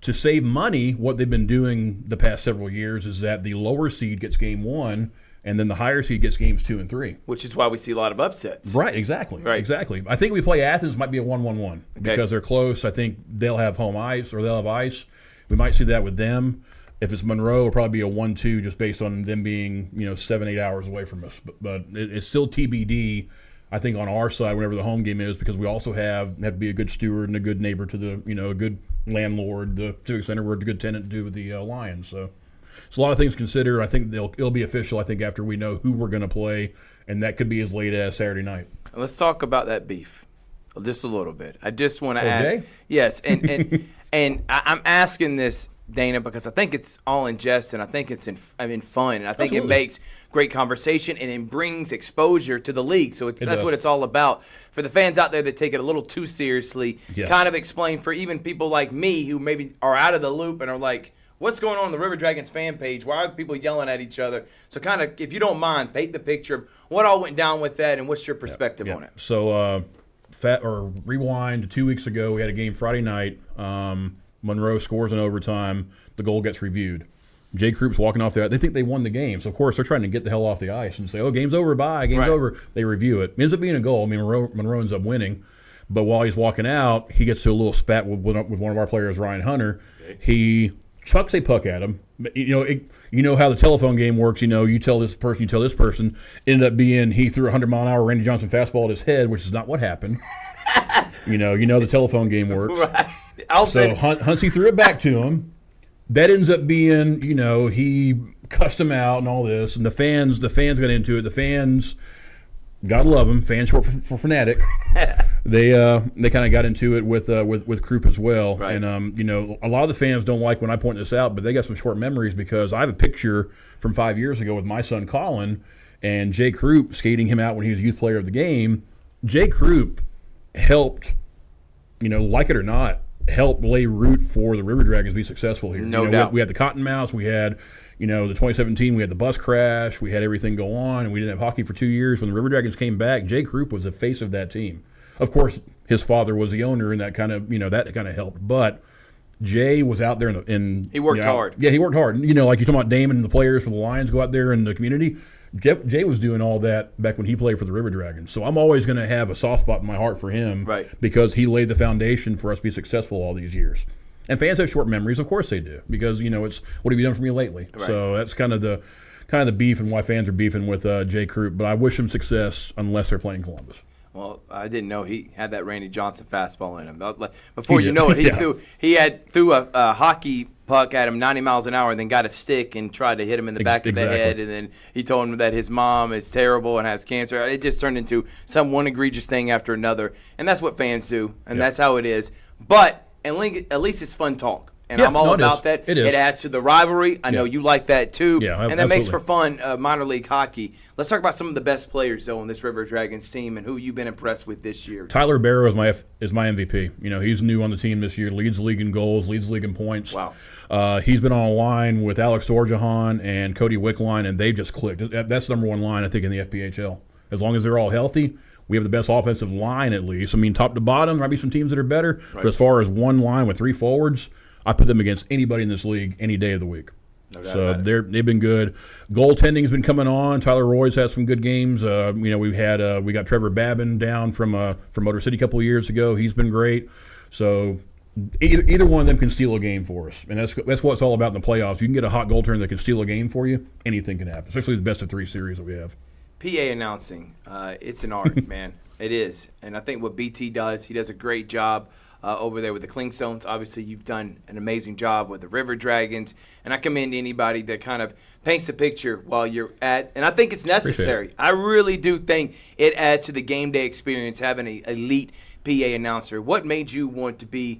To save money, what they've been doing the past several years is that the lower seed gets game 1, and then the higher seed gets games 2 and 3. Which is why we see a lot of upsets. Right, exactly. Right. Exactly. I think we play Athens might be a 1-1-1 because they're close. I think they'll have home ice or they'll have ice. We might see that with them. If it's Monroe, it'll probably be a 1-2 just based on them being 7-8 hours away from us. But it's still TBD, I think, on our side whenever the home game is, because we also have to be a good steward and a good neighbor to the a good landlord, the Civic Center. We're a good tenant to do with the Lions. So it's a lot of things to consider. I think it'll be official, I think, after we know who we're going to play, and that could be as late as Saturday night. Let's talk about that beef just a little bit. I just want to ask. Yes, and I'm asking this, Dana, because I think it's all in jest, and I think it's fun, and I think it makes great conversation, and it brings exposure to the league. So that's what it's all about. For the fans out there that take it a little too seriously, kind of explain for even people like me who maybe are out of the loop and are like, what's going on the River Dragons fan page? Why are the people yelling at each other? So kind of, if you don't mind, paint the picture of what all went down with that and what's your perspective on it. So rewind to 2 weeks ago, we had a game Friday night. Monroe scores in overtime. The goal gets reviewed. Jay Kroup's walking off there. They think they won the game. So, of course, they're trying to get the hell off the ice and say, game's over, bye, game's over. They review it. It ends up being a goal. I mean, Monroe ends up winning. But while he's walking out, he gets to a little spat with one of our players, Ryan Hunter. He chucks a puck at him. You know how the telephone game works. You tell this person, you tell this person. Ended up being he threw a 100-mile-an-hour Randy Johnson fastball at his head, which is not what happened. You know the telephone game works. Right. So Huntsy threw it back to him. That ends up being, he cussed him out and all this, and the fans got into it. The fans, God love them, fans short for fanatic. They kind of got into it with Krupp as well. Right. And a lot of the fans don't like when I point this out, but they got some short memories because I have a picture from 5 years ago with my son Colin and Jay Krupp skating him out when he was youth player of the game. Jay Krupp helped like it or not, helped lay root for the River Dragons to be successful here. No doubt. We had the Cottonmouths, we had, the 2017, we had the bus crash, we had everything go on, and we didn't have hockey for 2 years. When the River Dragons came back, Jay Krupp was the face of that team. Of course, his father was the owner, and that kind of helped. But Jay was out there he worked hard. Yeah, he worked hard. Like you're talking about Damon and the players for the Lions go out there in the community. Jay was doing all that back when he played for the River Dragons. So I'm always going to have a soft spot in my heart for him, right? Because he laid the foundation for us to be successful all these years. And fans have short memories, of course they do, because it's what have you done for me lately? Right. So that's kind of the beef and why fans are beefing with Jay Krupp. But I wish him success unless they're playing Columbus. Well, I didn't know he had that Randy Johnson fastball in him. Before you know it, he threw a hockey puck at him 90 miles an hour and then got a stick and tried to hit him in the back of the head. And then he told him that his mom is terrible and has cancer. It just turned into one egregious thing after another. And that's what fans do, and that's how it is. But at least it's fun talk. And I'm all about that. It is. It adds to the rivalry. I know you like that too. Yeah, and that makes for fun minor league hockey. Let's talk about some of the best players, though, on this River Dragons team and who you've been impressed with this year. Tyler Barrow is my MVP. He's new on the team this year, leads the league in goals, leads the league in points. Wow. He's been on a line with Alex Dorjahan and Cody Wickline, and they've just clicked. That's the number one line, I think, in the FPHL. As long as they're all healthy, we have the best offensive line at least. Top to bottom, there might be some teams that are better. Right. But as far as one line with three forwards, I put them against anybody in this league any day of the week. No doubt so about it. They've been good. Goaltending's been coming on. Tyler Roy's had some good games. We got Trevor Babin down from Motor City a couple of years ago. He's been great. So either one of them can steal a game for us, and that's what it's all about in the playoffs. You can get a hot goaltender that can steal a game for you. Anything can happen, especially the best of three series that we have. PA announcing, it's an art, man. It is, and I think what BT does, he does a great job. Over there with the Clingstones. Obviously, you've done an amazing job with the River Dragons, and I commend anybody that kind of paints a picture while you're at, and I think it's necessary. I really do think it adds to the game day experience having an elite PA announcer. What made you want to be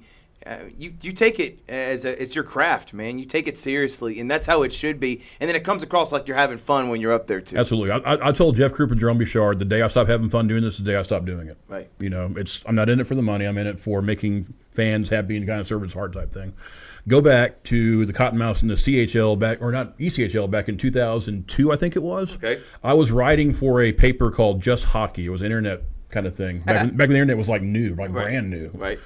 you take it as it's your craft, man. You take it seriously, and that's how it should be. And then it comes across like you're having fun when you're up there, too. Absolutely. I told Jeff Krupp and Jerome Bichard the day I stopped having fun doing this is the day I stopped doing it. Right. I'm not in it for the money. I'm in it for making fans happy and kind of servant's heart type thing. Go back to the Cottonmouths in the CHL ECHL back in 2002, I think it was. Okay. I was writing for a paper called Just Hockey. It was an internet kind of thing. Back when the internet was like new, like brand new. Right.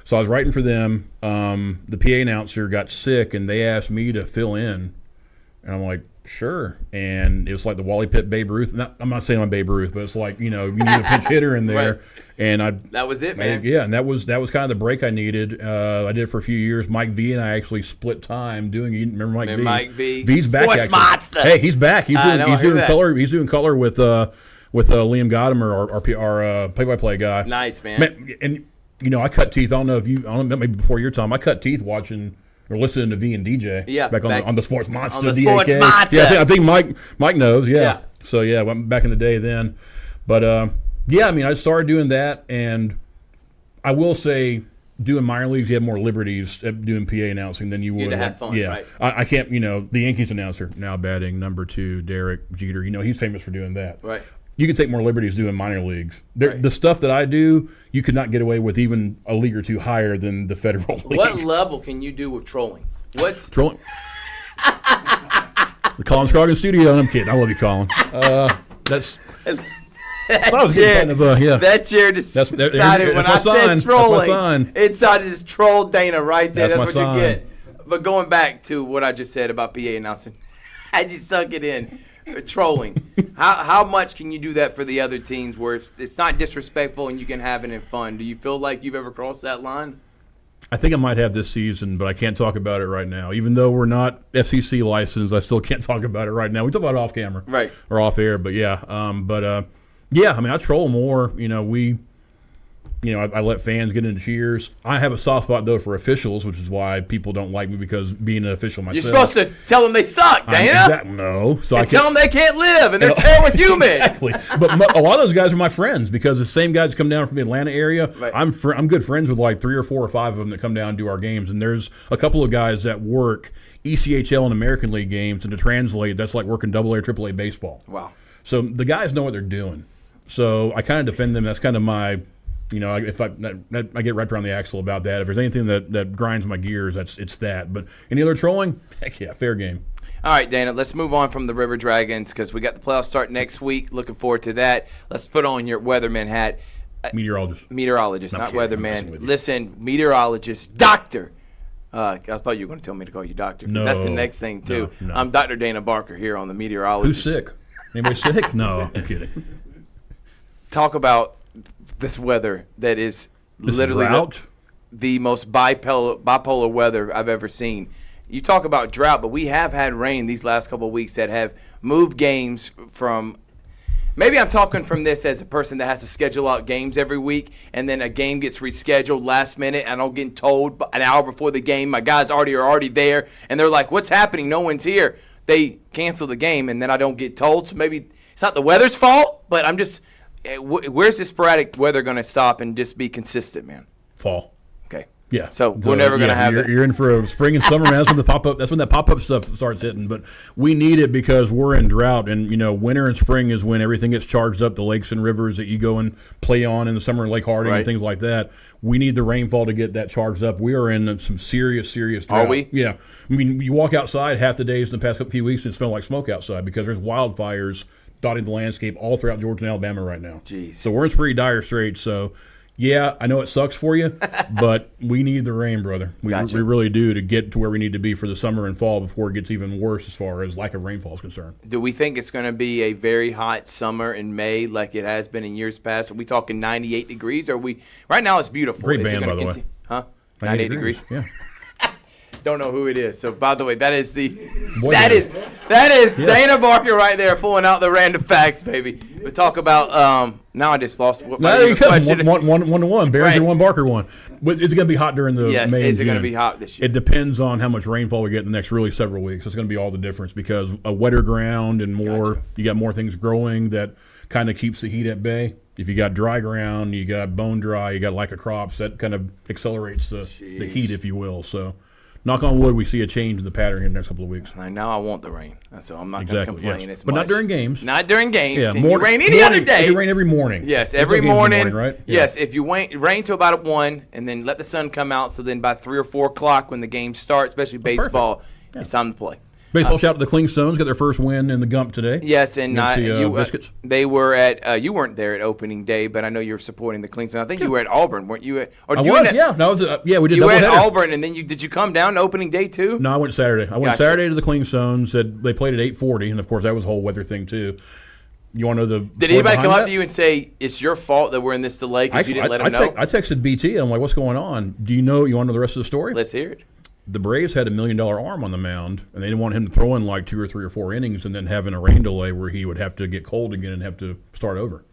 So I was writing for them. The PA announcer got sick, and they asked me to fill in. And I'm like, sure. And it was like the Wally Pitt Babe Ruth. I'm not saying I'm Babe Ruth, but it's like, you need a pinch hitter in there. Right. And that was it, man. And that was kind of the break I needed. I did it for a few years. Mike V and I actually split time doing it. Remember Mike V? Mike V. V's back. Sports monster. Hey, he's back. He's doing color. He's doing color with Liam Godimer, our play-by-play guy. Nice, man. And I cut teeth. I don't know, maybe before your time. I cut teeth watching or listening to V and DJ. Yeah, back on the Sports Monster. On the Sports Monster. Yeah, I think Mike knows. Yeah. So went back in the day then, but I started doing that, and I will say, doing minor leagues, you have more liberties at doing PA announcing than you would. You have fun. Yeah, right. I can't. The Yankees announcer now batting number 2, Derek Jeter. He's famous for doing that. Right. You can take more liberties doing minor leagues. The stuff that I do, you could not get away with even a league or two higher than the federal league. What level can you do with trolling? What's trolling? The Colin Scroggins studio. I'm kidding. I love you, Colin. That's that chair decided when I said trolling, it decided to troll Dana right there. That's what you get. But going back to what I just said about PA announcing, I just sunk it in. Trolling. How much can you do that for the other teams where it's not disrespectful and you can have it in fun? Do you feel like you've ever crossed that line? I think I might have this season, but I can't talk about it right now. Even though we're not FCC licensed, I still can't talk about it right now. We talk about it off camera, right, or off air. But I troll more. I let fans get into cheers. I have a soft spot, though, for officials, which is why people don't like me, because being an official myself. You're supposed to tell them they suck, Dana. No. So tell them they can't live, and they're terrible humans. Exactly. But a lot of those guys are my friends, because the same guys come down from the Atlanta area. Right. I'm good friends with like 3 or 4 or 5 of them that come down and do our games. And there's a couple of guys that work ECHL and American League games, and to translate, that's like working AA or AAA baseball. Wow. So the guys know what they're doing. So I kind of defend them. That's kind of my You know, if I get right around the axle about that. If there's anything that grinds my gears, it's that. But any other trolling? Heck yeah, fair game. All right, Dana, let's move on from the River Dragons because we got the playoffs start next week. Looking forward to that. Let's put on your weatherman hat. Meteorologist, not weatherman. Listen, meteorologist, doctor. I thought you were going to tell me to call you doctor. No. That's the next thing, too. No. I'm Dr. Dana Barker here on the Meteorologist. Who's sick? Anybody sick? No, I'm kidding. Talk about this weather that is literally the most bipolar weather I've ever seen. You talk about drought, but we have had rain these last couple of weeks that have moved games from – maybe I'm talking from this as a person that has to schedule out games every week, and then a game gets rescheduled last minute, and I'm getting told an hour before the game, my guys are already there, and they're like, what's happening? No one's here. They cancel the game, and then I don't get told. So maybe it's not the weather's fault, but I'm just where's this sporadic weather going to stop and just be consistent, man? Fall. Okay. Yeah. So we're never going to have it. You're in for a spring and summer, man. That's when that pop-up stuff starts hitting. But we need it because we're in drought. And, you know, winter and spring is when everything gets charged up, the lakes and rivers that you go and play on in the summer, Lake Harding and things like that. We need the rainfall to get that charged up. We are in some serious drought. Are we? Yeah. I mean, you walk outside half the days in the past few weeks and it smells like smoke outside because there's wildfires dotting the landscape all throughout Georgia and Alabama right now. Jeez. So we're in pretty dire straits. So, yeah, I know it sucks for you, but we need the rain, brother. We really do to get to where we need to be for the summer and fall before it gets even worse as far as lack of rainfall is concerned. Do we think it's going to be a very hot summer in May like it has been in years past? Are we talking 98 degrees? Right now it's beautiful. Great band, by the way. Huh? 98 degrees? Yeah. Don't know who it is. So, by the way, that is Dana Barker right there, pulling out the random facts, baby. We talk about now I just lost what my question. One to one. Barry did one, Barker one. But is it going to be hot during the May and June? Is it going to be hot this year? It depends on how much rainfall we get in the next really several weeks. It's going to be all the difference because a wetter ground and more, you got more things growing that kind of keeps the heat at bay. If you got dry ground, you got bone dry, you got lack of crops, that kind of accelerates the heat, if you will. So. Knock on wood, we see a change in the pattern here in the next couple of weeks. Now I want the rain, so I'm not going to complain as much. But not during games. Not during games. Yeah, Can you rain any other day? It can rain every morning. Yes, every morning. Right? Yes, if you rain till about 1 and then let the sun come out, so then by 3 or 4 o'clock when the games start, especially baseball, it's time to play. Baseball shout out to the Clingstones, got their first win in the Gump today. Yes, and Biscuits. They were at. You weren't there at opening day, but I know you're supporting the Clingstones. I think you were at Auburn, weren't you? We did. We did. You were at Auburn, and then did you come down to opening day too? No, I went Saturday. I went Saturday to the Clingstones. They played at 8:40, and of course that was a whole weather thing too. You want to know the? Did anybody come up to you and say it's your fault that we're in this delay because you didn't let them know? I texted BT. I'm like, what's going on? Do you know? You want to know the rest of the story? Let's hear it. The Braves had $1 million arm on the mound, and they didn't want him to throw in like 2 or 3 or 4 innings and then having a rain delay where he would have to get cold again and have to start over.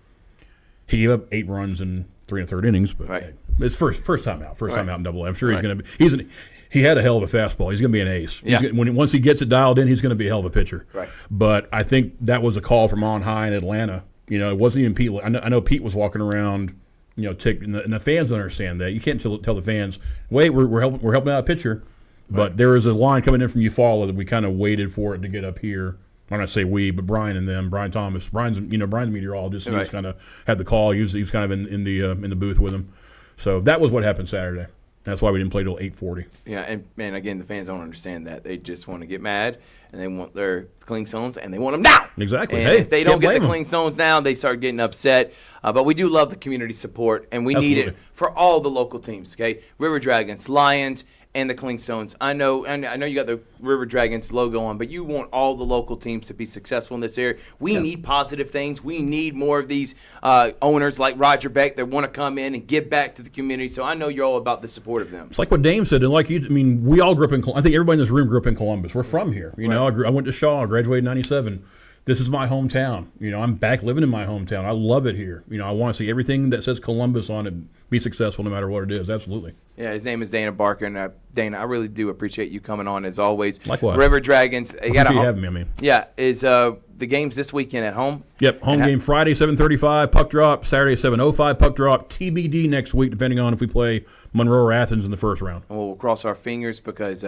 He gave up 8 runs in 3 1/3 innings, but it's first time out. First time out in Double-A. I'm sure he's going to be. He had a hell of a fastball. He's going to be an ace. Once he gets it dialed in, he's going to be a hell of a pitcher. Right. But I think that was a call from on high in Atlanta. You know, it wasn't even Pete. I know Pete was walking around. You know, and the fans understand that. You can't tell the fans, wait, we're helping out a pitcher. But there is a line coming in from Eufaula that we kind of waited for it to get up here. I'm not say we, but Brian and them, Brian Thomas. Brian's a meteorologist. He's kind of had the call. He's kind of in the booth with him. So that was what happened Saturday. That's why we didn't play till 8:40. Yeah, and again, the fans don't understand that. They just want to get mad, and they want their Clingstones, and they want them now. Exactly. And if they don't get the Clingstones now, they start getting upset. But we do love the community support, and we need it for all the local teams. Okay, River Dragons, Lions, and the Clingstones. I know you got the River Dragons logo on, but you want all the local teams to be successful in this area. We need positive things. We need more of these owners like Roger Beck that want to come in and give back to the community. So I know you're all about the support of them. It's like what Dame said, and like you. I mean, we all grew up in. I think everybody in this room grew up in Columbus. We're from here. You know, I went to Shaw. I graduated in '97. This is my hometown. You know, I'm back living in my hometown. I love it here. You know, I want to see everything that says Columbus on it be successful no matter what it is. Absolutely. Yeah, his name is Dana Barker, and Dana, I really do appreciate you coming on as always. Likewise. River Dragons. You having me. I mean. Yeah, is the games this weekend at home? Yep, home game Friday 7:35 puck drop, Saturday 7:05 puck drop, TBD next week depending on if we play Monroe or Athens in the first round. And we'll cross our fingers because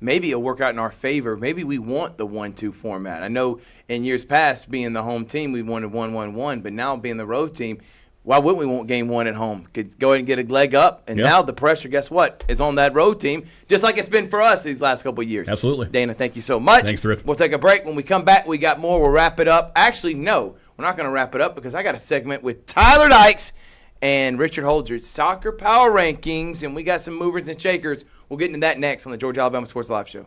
maybe it'll work out in our favor. Maybe we want the 1-2 format. I know in years past being the home team we wanted 1-1-1, but now being the road team, why wouldn't we want game one at home? Could go ahead and get a leg up, and Yeah. now the pressure, guess what, is on that road team, just like it's been for us these last couple of years. Absolutely. Dana, thank you so much. Thanks, Rich. We'll take a break. When we come back, we got more. We'll wrap it up. Actually, no, we're not going to wrap it up because I got a segment with Tyler Dykes and Richard Holdridge, Soccer Power Rankings, and we got some movers and shakers. We'll get into that next on the Georgia Alabama Sports Live Show.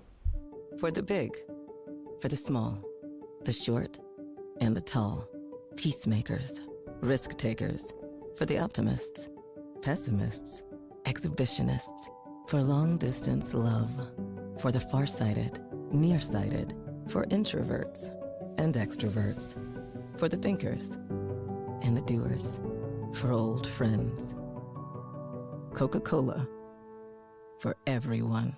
For the big, for the small, the short, and the tall. Peacemakers, risk takers. For the optimists, pessimists, exhibitionists. For long distance love. For the farsighted, nearsighted. For introverts and extroverts. For the thinkers and the doers. For old friends. Coca-Cola. For everyone.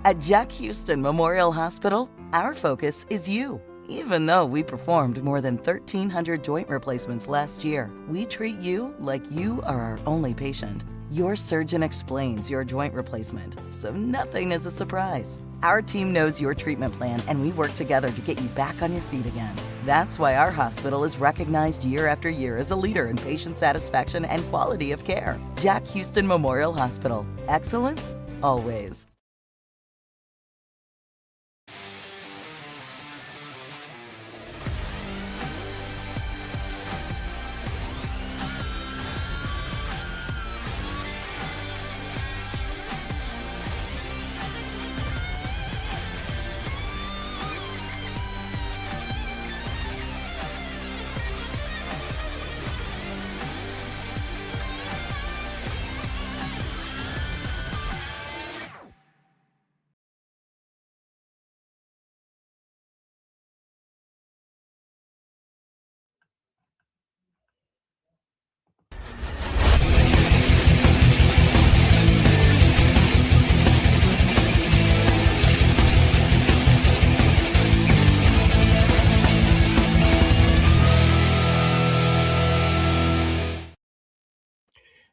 At Jack Houston Memorial Hospital, our focus is you. Even though we performed more than 1,300 joint replacements last year, we treat you like you are our only patient. Your surgeon explains your joint replacement, so nothing is a surprise. Our team knows your treatment plan, and we work together to get you back on your feet again. That's why our hospital is recognized year after year as a leader in patient satisfaction and quality of care. Jack Houston Memorial Hospital. Excellence, always.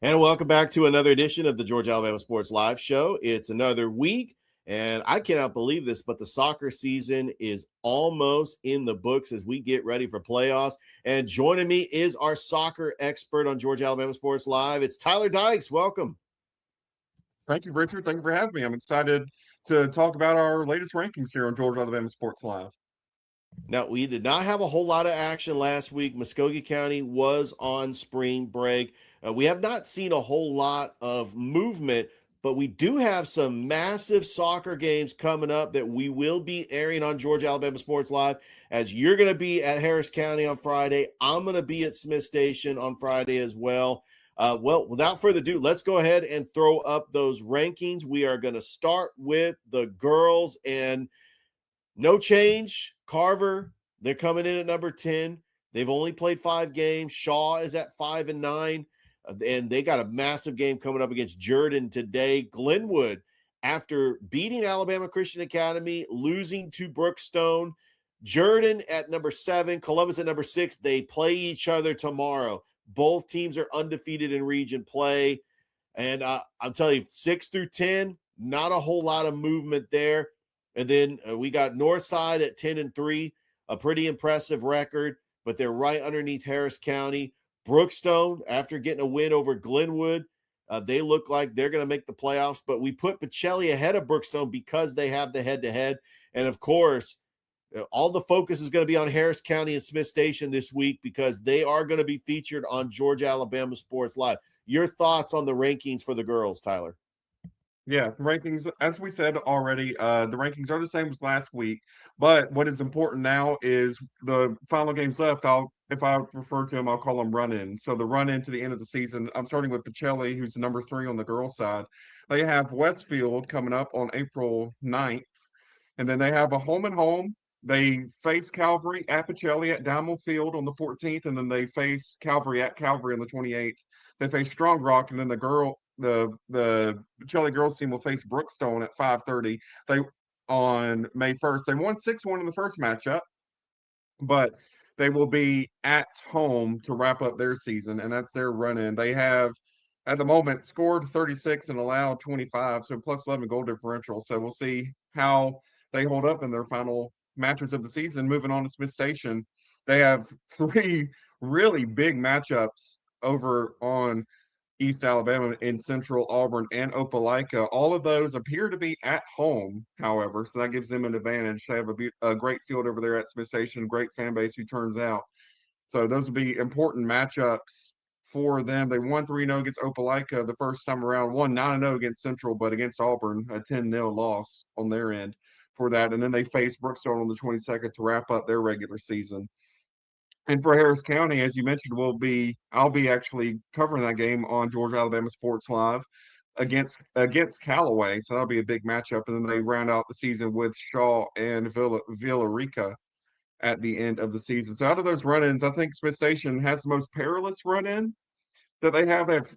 And welcome back to another edition of the Georgia Alabama Sports Live Show. It's another week, and I cannot believe this, but the soccer season is almost in the books as we get ready for playoffs. And joining me is our soccer expert on Georgia Alabama Sports Live. It's Tyler Dykes. Welcome. Thank you, Richard. Thank you for having me. I'm excited to talk about our latest rankings here on Georgia Alabama Sports Live. Now, we did not have a whole lot of action last week. Muskogee County was on spring break. We have not seen a whole lot of movement, but we do have some massive soccer games coming up that we will be airing on Georgia Alabama Sports Live, as you're going to be at Harris County on Friday. I'm going to be at Smith Station on Friday as well. Well, without further ado, let's go ahead and throw up those rankings. We are going to start with the girls, and no change. Carver, they're coming in at number 10. They've only played 5 games. Shaw is at 5-9. And they got a massive game coming up against Jordan today. Glenwood, after beating Alabama Christian Academy, losing to Brookstone. Jordan at number 7, Columbus at number 6. They play each other tomorrow. Both teams are undefeated in region play. And I'm telling you, 6 through 10, not a whole lot of movement there. And then we got Northside at 10-3, a pretty impressive record, but they're right underneath Harris County. Brookstone, after getting a win over Glenwood, they look like they're going to make the playoffs, but we put Pacelli ahead of Brookstone because they have the head-to-head. And, of course, all the focus is going to be on Harris County and Smith Station this week because they are going to be featured on Georgia Alabama Sports Live. Your thoughts on the rankings for the girls, Tyler? Yeah, the rankings, as we said already, the rankings are the same as last week. But what is important now is the final games left. If I refer to them, I'll call them run-ins. So the run-in to the end of the season, I'm starting with Pacelli, who's the number 3 on the girls' side. They have Westfield coming up on April 9th. And then they have a home-and-home. They face Calvary at Pacelli at Diamond Field on the 14th. And then they face Calvary at Calvary on the 28th. They face Strong Rock, and then the Pacelli girls team will face Brookstone at 5:30. They on May 1st. They won 6-1 in the first matchup, but they will be at home to wrap up their season, and that's their run-in. They have, at the moment, scored 36 and allowed 25, so plus 11 goal differential. So we'll see how they hold up in their final matches of the season. Moving on to Smith Station, they have 3 really big matchups over on East Alabama in Central, Auburn, and Opelika. All of those appear to be at home, however, so that gives them an advantage. They have a great field over there at Smith Station, great fan base who turns out. So those will be important matchups for them. They won 3-0 against Opelika the first time around, won 9-0 against Central, but against Auburn, a 10-0 loss on their end for that. And then they face Brookstone on the 22nd to wrap up their regular season. And for Harris County, as you mentioned, I'll be actually covering that game on Georgia Alabama Sports Live against Callaway. So that'll be a big matchup. And then they round out the season with Shaw and Villarica at the end of the season. So out of those run-ins, I think Smith Station has the most perilous run-in that they have. They have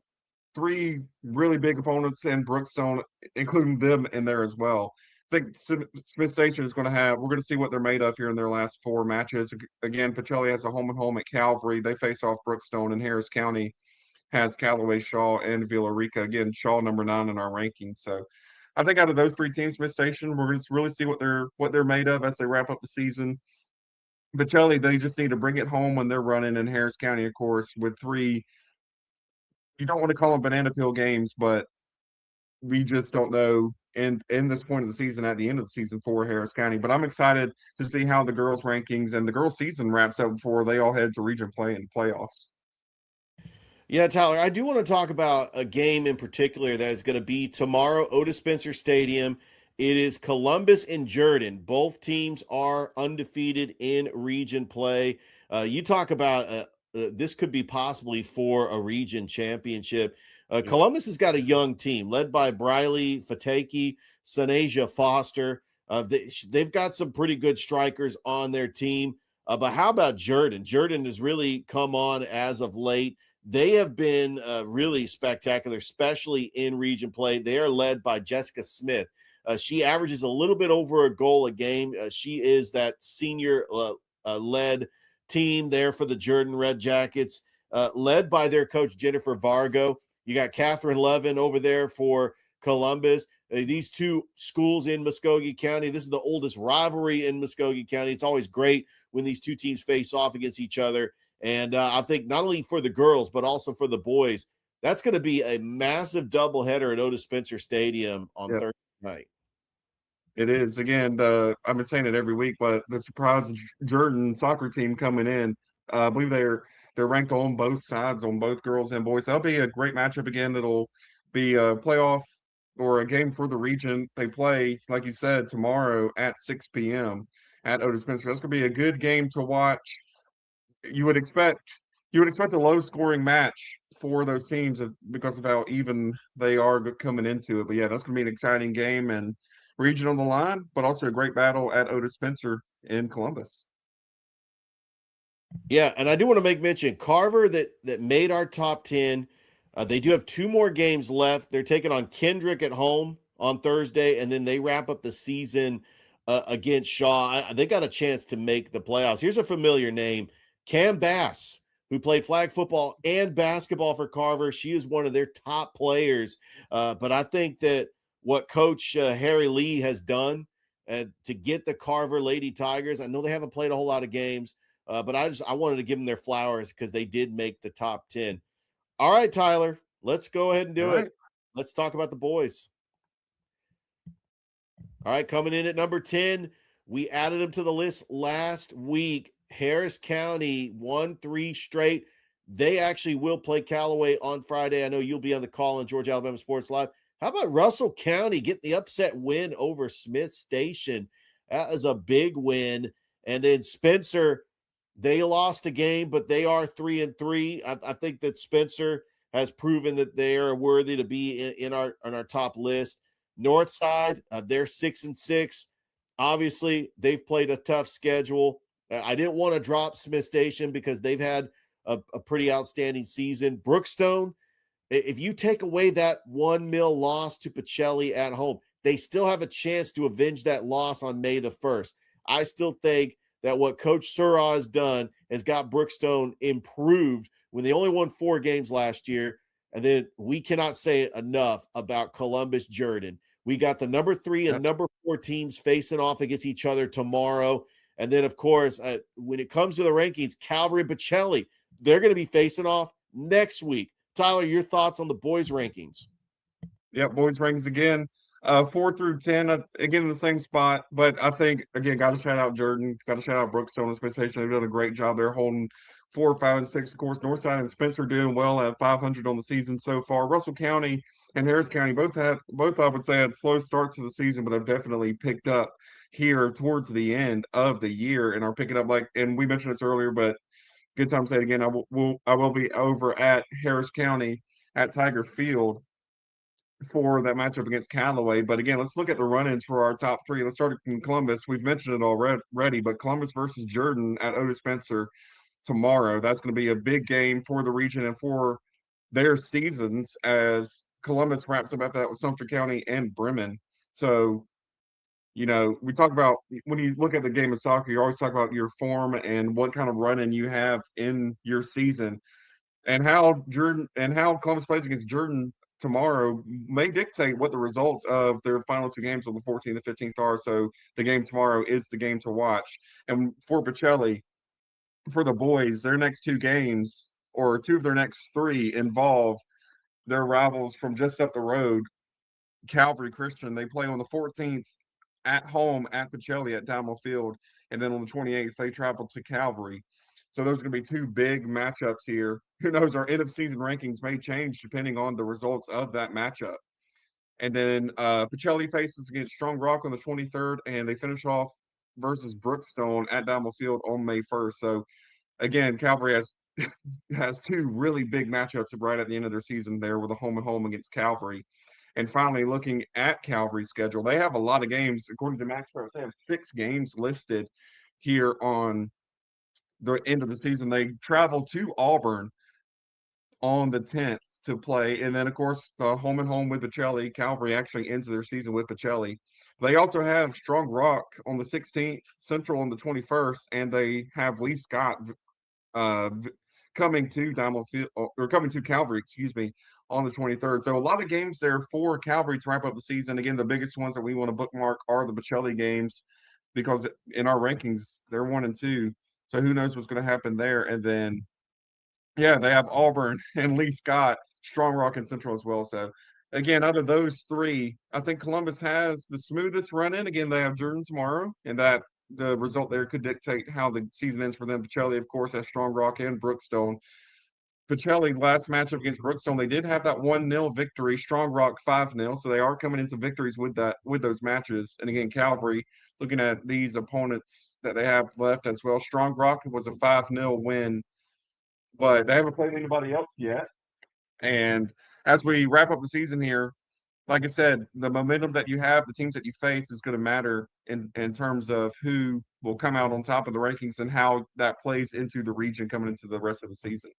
3 really big opponents in Brookstone, including them in there as well. I think Smith Station is going to have, we're going to see what they're made of here in their last 4 matches. Again, Pacelli has a home and home at Calvary. They face off Brookstone, and Harris County has Callaway, Shaw, and Villarica. Again, Shaw number 9 in our ranking. So I think out of those 3 teams, Smith Station, we're going to really see what they're made of as they wrap up the season. Pacelli, they just need to bring it home when they're running in Harris County, of course, with 3, you don't want to call them banana peel games, but we just don't know in this point of the season, at the end of the season for Harris County. But I'm excited to see how the girls' rankings and the girls' season wraps up before they all head to region play and playoffs. Yeah, Tyler, I do want to talk about a game in particular that is going to be tomorrow, Otis Spencer Stadium. It is Columbus and Jordan. Both teams are undefeated in region play. You talk about this could be possibly for a region championship. Columbus has got a young team led by Briley Fateki, Sanasia Foster. They've got some pretty good strikers on their team. But how about Jordan? Jordan has really come on as of late. They have been really spectacular, especially in region play. They are led by Jessica Smith. She averages a little bit over a goal a game. She is that senior led team there for the Jordan Red Jackets, led by their coach, Jennifer Vargo. You got Catherine Levin over there for Columbus. These 2 schools in Muskogee County, this is the oldest rivalry in Muskogee County. It's always great when these 2 teams face off against each other. And I think not only for the girls, but also for the boys, that's going to be a massive doubleheader at Otis Spencer Stadium on Thursday night. It is. Again, I've been saying it every week, but the surprise Jordan soccer team coming in, I believe they're ranked on both sides, on both girls and boys. That'll be a great matchup again. That'll be a playoff or a game for the region. They play, like you said, tomorrow at 6 p.m. at Otis Spencer. That's going to be a good game to watch. You would expect a low-scoring match for those teams because of how even they are coming into it. But yeah, that's going to be an exciting game and region on the line, but also a great battle at Otis Spencer in Columbus. Yeah, and I do want to make mention Carver that made our top 10. They do have 2 more games left. They're taking on Kendrick at home on Thursday, and then they wrap up the season against Shaw. They got a chance to make the playoffs. Here's a familiar name, Cam Bass, who played flag football and basketball for Carver. She is one of their top players. But I think that what Coach Harry Lee has done to get the Carver Lady Tigers, I know they haven't played a whole lot of games, but I wanted to give them their flowers because they did make the top 10. All right, Tyler, let's go ahead and do it. Let's talk about the boys. All right, coming in at number 10, we added them to the list last week. Harris County won 3 straight. They actually will play Callaway on Friday. I know you'll be on the call on Georgia Alabama Sports Live. How about Russell County getting the upset win over Smith Station? That is a big win. And then Spencer, they lost a game, but they are 3-3. I think that Spencer has proven that they are worthy to be in our top list. Northside, they're 6-6. Obviously, they've played a tough schedule. I didn't want to drop Smith Station because they've had a pretty outstanding season. Brookstone, if you take away that 1-0 loss to Pacelli at home, they still have a chance to avenge that loss on May the 1st. I still think that what Coach Surratt has done has got Brookstone improved when they only won 4 games last year. And then we cannot say enough about Columbus Jordan. We got the number 3 and number 4 teams facing off against each other tomorrow. And then, of course, when it comes to the rankings, Calvary and Pacelli, they're going to be facing off next week. Tyler, your thoughts on the boys' rankings? Yeah, boys' rankings again. 4 through 10, again in the same spot. But I think, again, got to shout out Jordan, got to shout out Brookstone, especially. They've done a great job. They're holding 4, 5, and 6. Of course, Northside and Spencer doing well at 500 on the season so far. Russell County and Harris County both I would say, had slow starts to the season, but have definitely picked up here towards the end of the year and are picking up and we mentioned this earlier, but good time to say it again. I will be over at Harris County at Tiger Field for that matchup against Callaway. But again, let's look at the run-ins for our top 3. Let's start in Columbus. We've mentioned it already, but Columbus versus Jordan at Otis Spencer tomorrow. That's going to be a big game for the region and for their seasons as Columbus wraps up after that with Sumter County and Bremen. So, we talk about when you look at the game of soccer, you always talk about your form and what kind of run-in you have in your season, and how Columbus plays against Jordan tomorrow may dictate what the results of their final 2 games of the 14th and 15th are. So the game tomorrow is the game to watch. And for Pacelli, for the boys, their next 2 games, or 2 of their next 3, involve their rivals from just up the road, Calvary Christian. They play on the 14th at home at Pacelli at Dalmo Field, and then on the 28th they travel to Calvary. So those are going to be 2 big matchups here. Who knows, our end of season rankings may change depending on the results of that matchup. And then Pacelli faces against Strong Rock on the 23rd, and they finish off versus Brookstone at Dalmo Field on May 1st. So again, Calvary has 2 really big matchups right at the end of their season there with a home and home against Calvary. And finally, looking at Calvary's schedule, they have a lot of games. According to MaxPro, they have 6 games listed here on the end of the season. They travel to Auburn on the 10th to play. And then, of course, the home and home with Pacelli. Calvary actually ends their season with Pacelli. They also have Strong Rock on the 16th, Central on the 21st, and they have Lee Scott coming to Calvary, on the 23rd. So a lot of games there for Calvary to wrap up the season. Again, the biggest ones that we want to bookmark are the Pacelli games because in our rankings, they're 1 and 2. So who knows what's going to happen there. And then, yeah, they have Auburn and Lee Scott, Strong Rock, and Central as well. So, again, out of those 3, I think Columbus has the smoothest run-in. Again, they have Jordan tomorrow, and that the result there could dictate how the season ends for them. Pacelli, of course, has Strong Rock and Brookstone. Pacelli, last matchup against Brookstone, they did have that 1-0 victory. Strong Rock 5-0, so they are coming into victories with those matches. And again, Calvary, looking at these opponents that they have left as well, Strong Rock was a 5-0 win, but they haven't played anybody else yet. And as we wrap up the season here, like I said, the momentum that you have, the teams that you face is going to matter in terms of who will come out on top of the rankings and how that plays into the region coming into the rest of the season.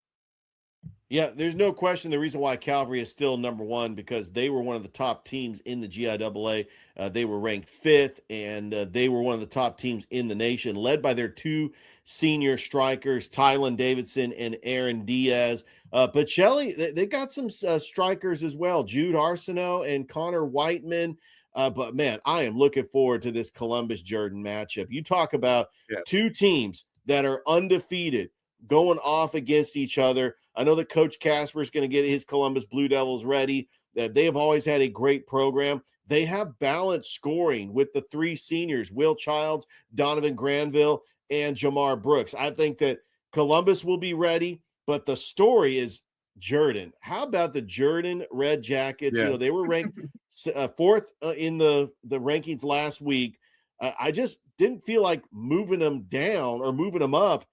Yeah, there's no question the reason why Calvary is still number 1 because they were one of the top teams in the GIAA. They were ranked 5th, and they were one of the top teams in the nation, led by their 2 senior strikers, Tylen Davidson and Aaron Diaz. Pacelli, they got some strikers as well, Jude Arsenault and Connor Whiteman. But, man, I am looking forward to this Columbus-Jordan matchup. You talk about 2 teams that are undefeated going off against each other. I know that Coach Casper is going to get his Columbus Blue Devils ready. They have always had a great program. They have balanced scoring with the 3 seniors, Will Childs, Donovan Granville, and Jamar Brooks. I think that Columbus will be ready, but the story is Jordan. How about the Jordan Red Jackets? Yes. They were ranked 4th in the rankings last week. I just didn't feel like moving them down or moving them up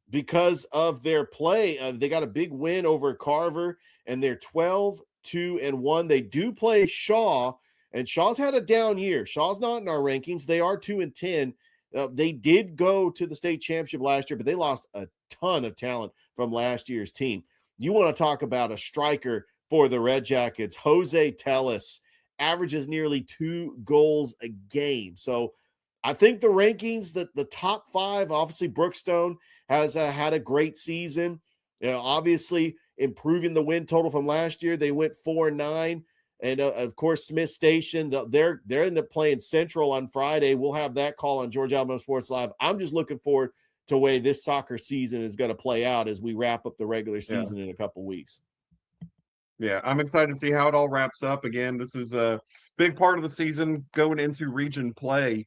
because of their play. They got a big win over Carver, and they're 12-2-1. They do play Shaw, and Shaw's had a down year. Shaw's not in our rankings. They are 2-10. They did go to the state championship last year, but they lost a ton of talent from last year's team. You want to talk about a striker for the Red Jackets. Jose Tellis averages nearly 2 goals a game. So I think the rankings, the top 5, obviously Brookstone has had a great season. Obviously improving the win total from last year. They went 4-9. And of course, Smith Station, they're end up playing Central on Friday. We'll have that call on Georgia Alabama Sports Live. I'm just looking forward to the way this soccer season is going to play out as we wrap up the regular season in a couple weeks. Yeah, I'm excited to see how it all wraps up. Again, this is a big part of the season going into region play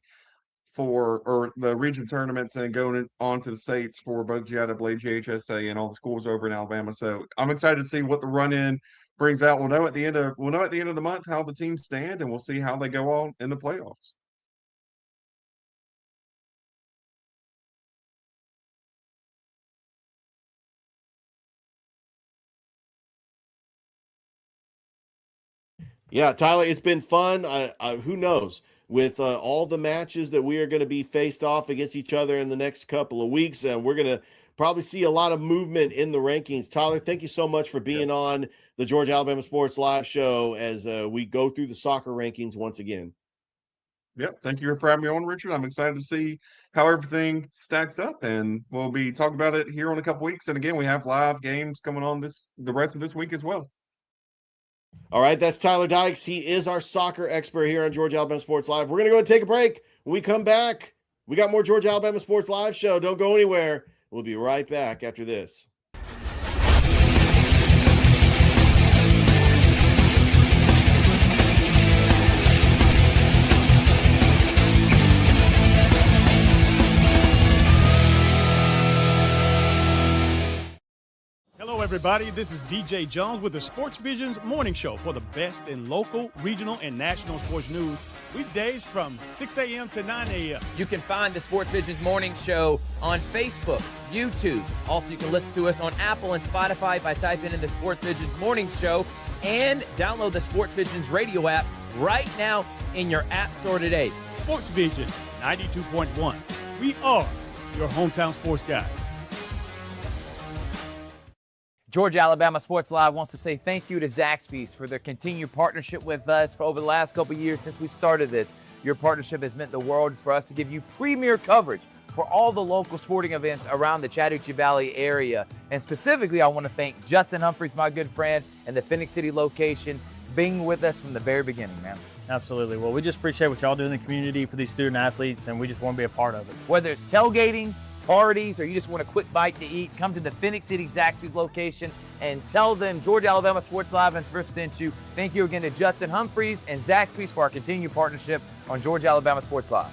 or the region tournaments and going on to the states for both GIAA, GHSA, and all the schools over in Alabama. So I'm excited to see what the run-in brings out. We'll know at the end of the month how the teams stand, and we'll see how they go on in the playoffs. Yeah, Tyler, it's been fun. Who knows? With all the matches that we are going to be faced off against each other in the next couple of weeks, and we're going to probably see a lot of movement in the rankings. Tyler, thank you so much for being on the Georgia Alabama Sports Live show as we go through the soccer rankings once again. Yep, thank you for having me on, Richard. I'm excited to see how everything stacks up, and we'll be talking about it here in a couple weeks. And again, we have live games coming on the rest of this week as well. All right, that's Tyler Dykes. He is our soccer expert here on Georgia Alabama Sports Live. We're going to go and take a break. When we come back, we got more Georgia Alabama Sports Live show. Don't go anywhere. We'll be right back after this. Hello, everybody. This is DJ Jones with the Sports Visions Morning Show for the best in local, regional, and national sports news. Weekdays from 6 a.m. to 9 a.m. You can find the Sports Visions Morning Show on Facebook, YouTube. Also, you can listen to us on Apple and Spotify by typing in the Sports Visions Morning Show, and download the Sports Visions radio app right now in your app store today. Sports Vision 92.1. We are your hometown sports guys. Georgia Alabama Sports Live wants to say thank you to Zaxby's for their continued partnership with us for over the last couple of years since we started this. Your partnership has meant the world for us to give you premier coverage for all the local sporting events around the Chattahoochee Valley area. And specifically, I want to thank Judson Humphreys, my good friend, and the Phoenix City location, being with us from the very beginning, man. Absolutely. Well, we just appreciate what y'all do in the community for these student athletes, and we just want to be a part of it. Whether it's tailgating, parties, or you just want a quick bite to eat, come to the Phoenix City Zaxby's location and tell them Georgia Alabama Sports Live and Thrift sent you. Thank you again to Judson Humphreys and Zaxby's for our continued partnership on Georgia Alabama Sports Live.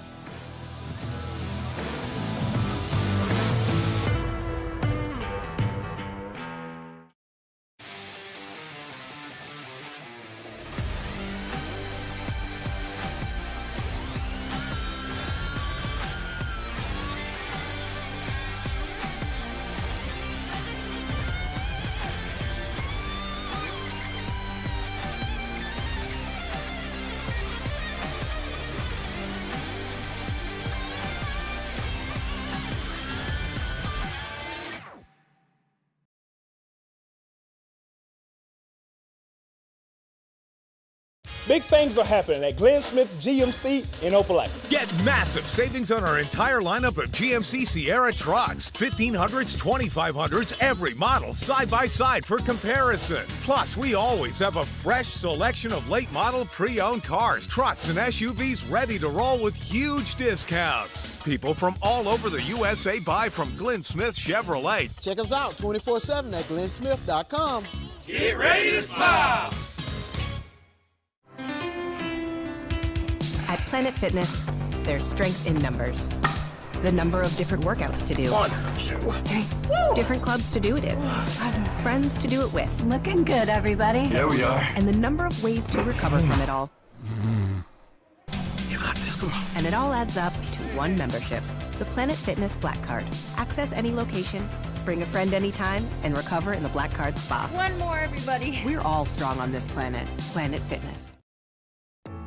Big things are happening at Glenn Smith GMC in Opelika. Get massive savings on our entire lineup of GMC Sierra trucks. 1500s, 2500s, every model side by side for comparison. Plus, we always have a fresh selection of late model pre-owned cars, trucks, and SUVs ready to roll with huge discounts. People from all over the USA buy from Glenn Smith Chevrolet. Check us out 24/7 at glennsmith.com. Get ready to smile. At Planet Fitness, there's strength in numbers. The number of different workouts to do. 1, 2, 3. Woo! Different clubs to do it in. Friends to do it with. Looking good, everybody. Yeah, we are. And the number of ways to recover from it all. You got this, come on. And it all adds up to one membership. The Planet Fitness Black Card. Access any location, bring a friend anytime, and recover in the Black Card Spa. One more, everybody. We're all strong on this planet. Planet Fitness.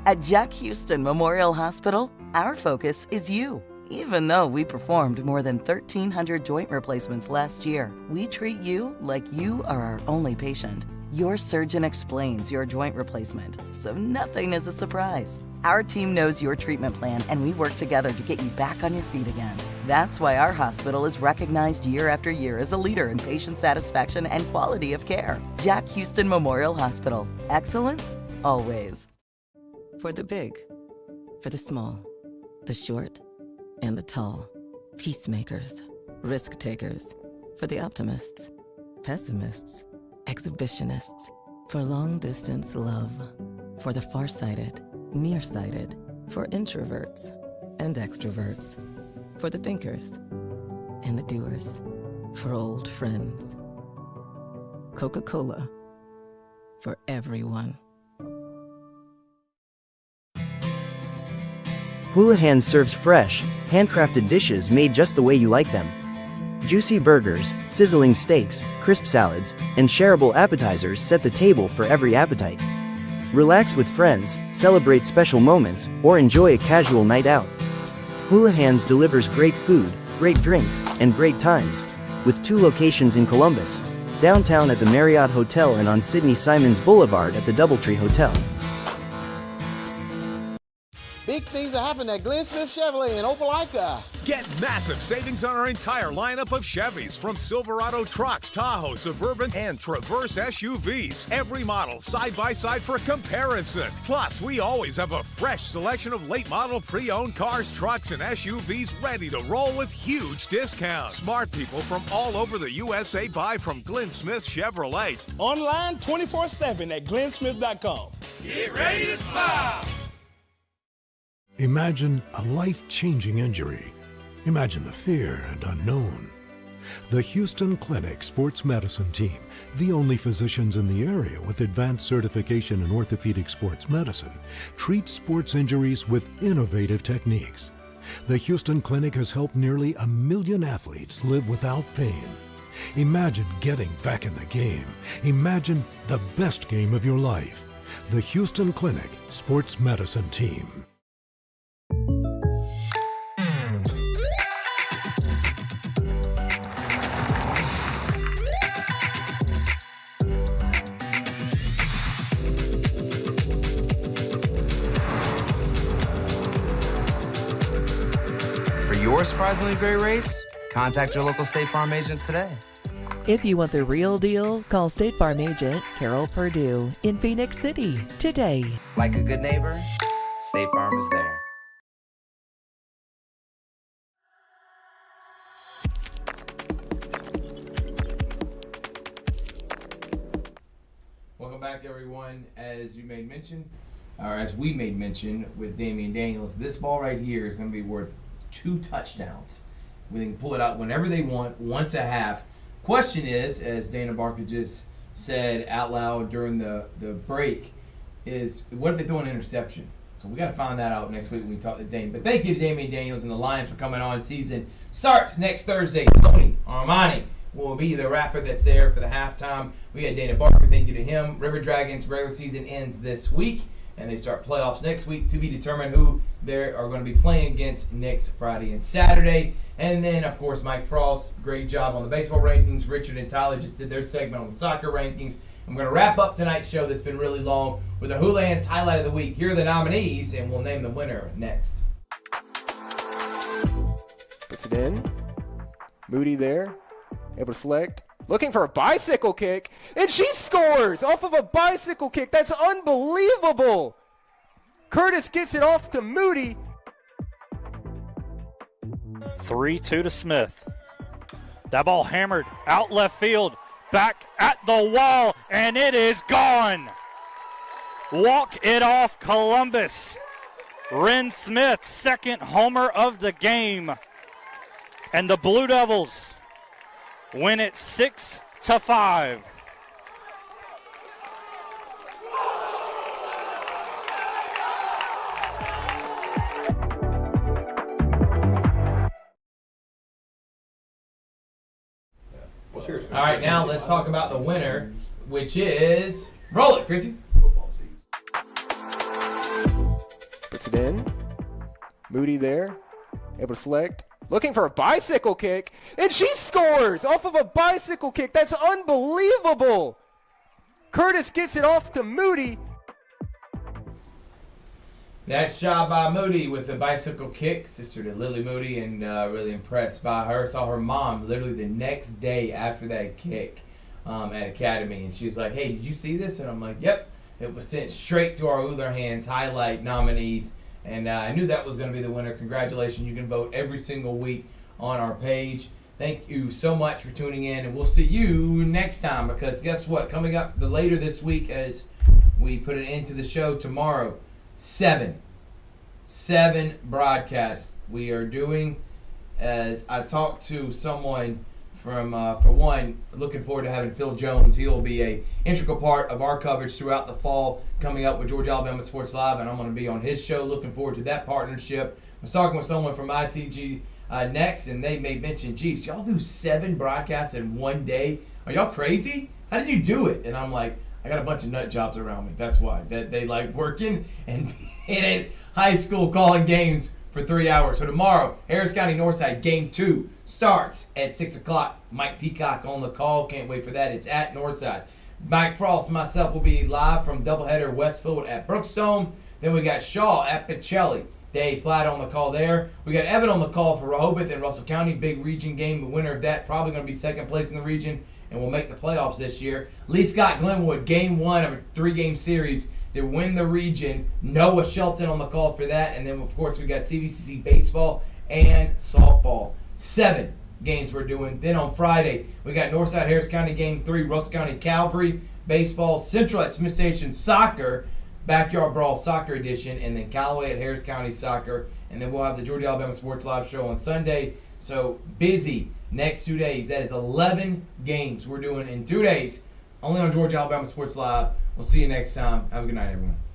At Jack Houston Memorial Hospital, our focus is you. Even though we performed more than 1,300 joint replacements last year, we treat you like you are our only patient. Your surgeon explains your joint replacement, so nothing is a surprise. Our team knows your treatment plan, and we work together to get you back on your feet again. That's why our hospital is recognized year after year as a leader in patient satisfaction and quality of care. Jack Houston Memorial Hospital. Excellence always. For the big, for the small, the short, and the tall. Peacemakers, risk takers. For the optimists, pessimists, exhibitionists. For long distance love. For the farsighted, nearsighted. For introverts and extroverts. For the thinkers and the doers. For old friends. Coca-Cola. For everyone. Houlihan serves fresh, handcrafted dishes made just the way you like them. Juicy burgers, sizzling steaks, crisp salads, and shareable appetizers set the table for every appetite. Relax with friends, celebrate special moments, or enjoy a casual night out. Houlihan's delivers great food, great drinks, and great times, with 2 locations in Columbus, downtown at the Marriott Hotel and on Sidney Simons Boulevard at the Doubletree Hotel. Big things are happening at Glenn Smith Chevrolet in Opelika. Get massive savings on our entire lineup of Chevys, from Silverado trucks, Tahoe, Suburban, and Traverse SUVs. Every model side by side for comparison. Plus, we always have a fresh selection of late model pre-owned cars, trucks, and SUVs ready to roll with huge discounts. Smart people from all over the USA buy from Glenn Smith Chevrolet. Online 24/7 at glennsmith.com. Get ready to smile. Imagine a life-changing injury. Imagine the fear and unknown. The Houston Clinic Sports Medicine Team, the only physicians in the area with advanced certification in orthopedic sports medicine, treats sports injuries with innovative techniques. The Houston Clinic has helped nearly 1 million athletes live without pain. Imagine getting back in the game. Imagine the best game of your life. The Houston Clinic Sports Medicine Team. For your surprisingly great rates, contact your local State Farm agent today. If you want the real deal, call State Farm agent Carol Purdue in Phoenix City today. Like a good neighbor, State Farm is there. Welcome back, everyone. As you made mention, or as we made mention with Damian Daniels, this ball right here is going to be worth 2 touchdowns. We can pull it out whenever they want, once a half. Question is, as Dana Barker just said out loud during the break, is what if they throw an interception? So we got to find that out next week when we talk to Dane. But thank you to Damian Daniels and the Lions for coming on. Season starts next Thursday. Tony Armani will be the rapper that's there for the halftime. We had Dana Barker. Thank you to him. River Dragons regular season ends this week, and they start playoffs next week, to be determined who they are going to be playing against next Friday and Saturday. And then, of course, Mike Frost, great job on the baseball rankings. Richard and Tyler just did their segment on the soccer rankings. I'm going to wrap up tonight's show that's been really long with the Houlihan's Highlight of the Week. Here are the nominees, and we'll name the winner next. Puts it in. Moody there, able to select. Looking for a bicycle kick, and she scores off of a bicycle kick. That's unbelievable. Curtis gets it off to Moody. 3-2 to Smith. That ball hammered out left field, back at the wall, and it is gone. Walk it off, Columbus. Ren Smith, second homer of the game. And the Blue Devils win it 6-5. All right, now let's talk about the winner, which is... Roll it, Chrissy. Puts it in. Moody there, able to select. Looking for a bicycle kick, and she scores off of a bicycle kick. That's unbelievable. Curtis gets it off to Moody. Nice job by Moody with the bicycle kick. Sister to Lily Moody, and really impressed by her. Saw her mom literally the next day after that kick at Academy, and she was like, "Hey, did you see this?" And I'm like, "Yep." It was sent straight to our Uller Hands highlight nominees, and I knew that was going to be the winner. Congratulations. You can vote every single week on our page. Thank you so much for tuning in, and we'll see you next time, because guess what? Coming up later this week, as we put it into the show tomorrow, 7 broadcasts we are doing. As I talked to someone from, for one, looking forward to having Phil Jones. He'll be a integral part of our coverage throughout the fall, coming up with Georgia Alabama Sports Live, and I'm going to be on his show. Looking forward to that partnership. I was talking with someone from ITG next, and they made mention, geez, y'all do 7 broadcasts in one day? Are y'all crazy? How did you do it? And I'm like, I got a bunch of nut jobs around me. That's why. That they like working and in high school calling games for 3 hours. So tomorrow, Harris County Northside, game 2 starts at 6 o'clock. Mike Peacock on the call. Can't wait for that. It's at Northside. Mike Frost and myself will be live from doubleheader Westfield at Brookstone. Then we got Shaw at Pacelli. Dave Platt on the call there. We got Evan on the call for Rehoboth and Russell County. Big region game. The winner of that probably going to be second place in the region and will make the playoffs this year. Lee Scott Glenwood, game 1 of a 3-game series to win the region. Noah Shelton on the call for that. And then, of course, we got CVCC baseball and softball. 7 games we're doing. Then on Friday, we got Northside Harris County game 3, Russell County Calvary baseball, Central at Smith Station soccer, Backyard Brawl Soccer Edition, and then Callaway at Harris County Soccer. And then we'll have the Georgia Alabama Sports Live show on Sunday. So busy next 2 days. That is 11 games we're doing in 2 days, only on Georgia Alabama Sports Live. We'll see you next time. Have a good night, everyone.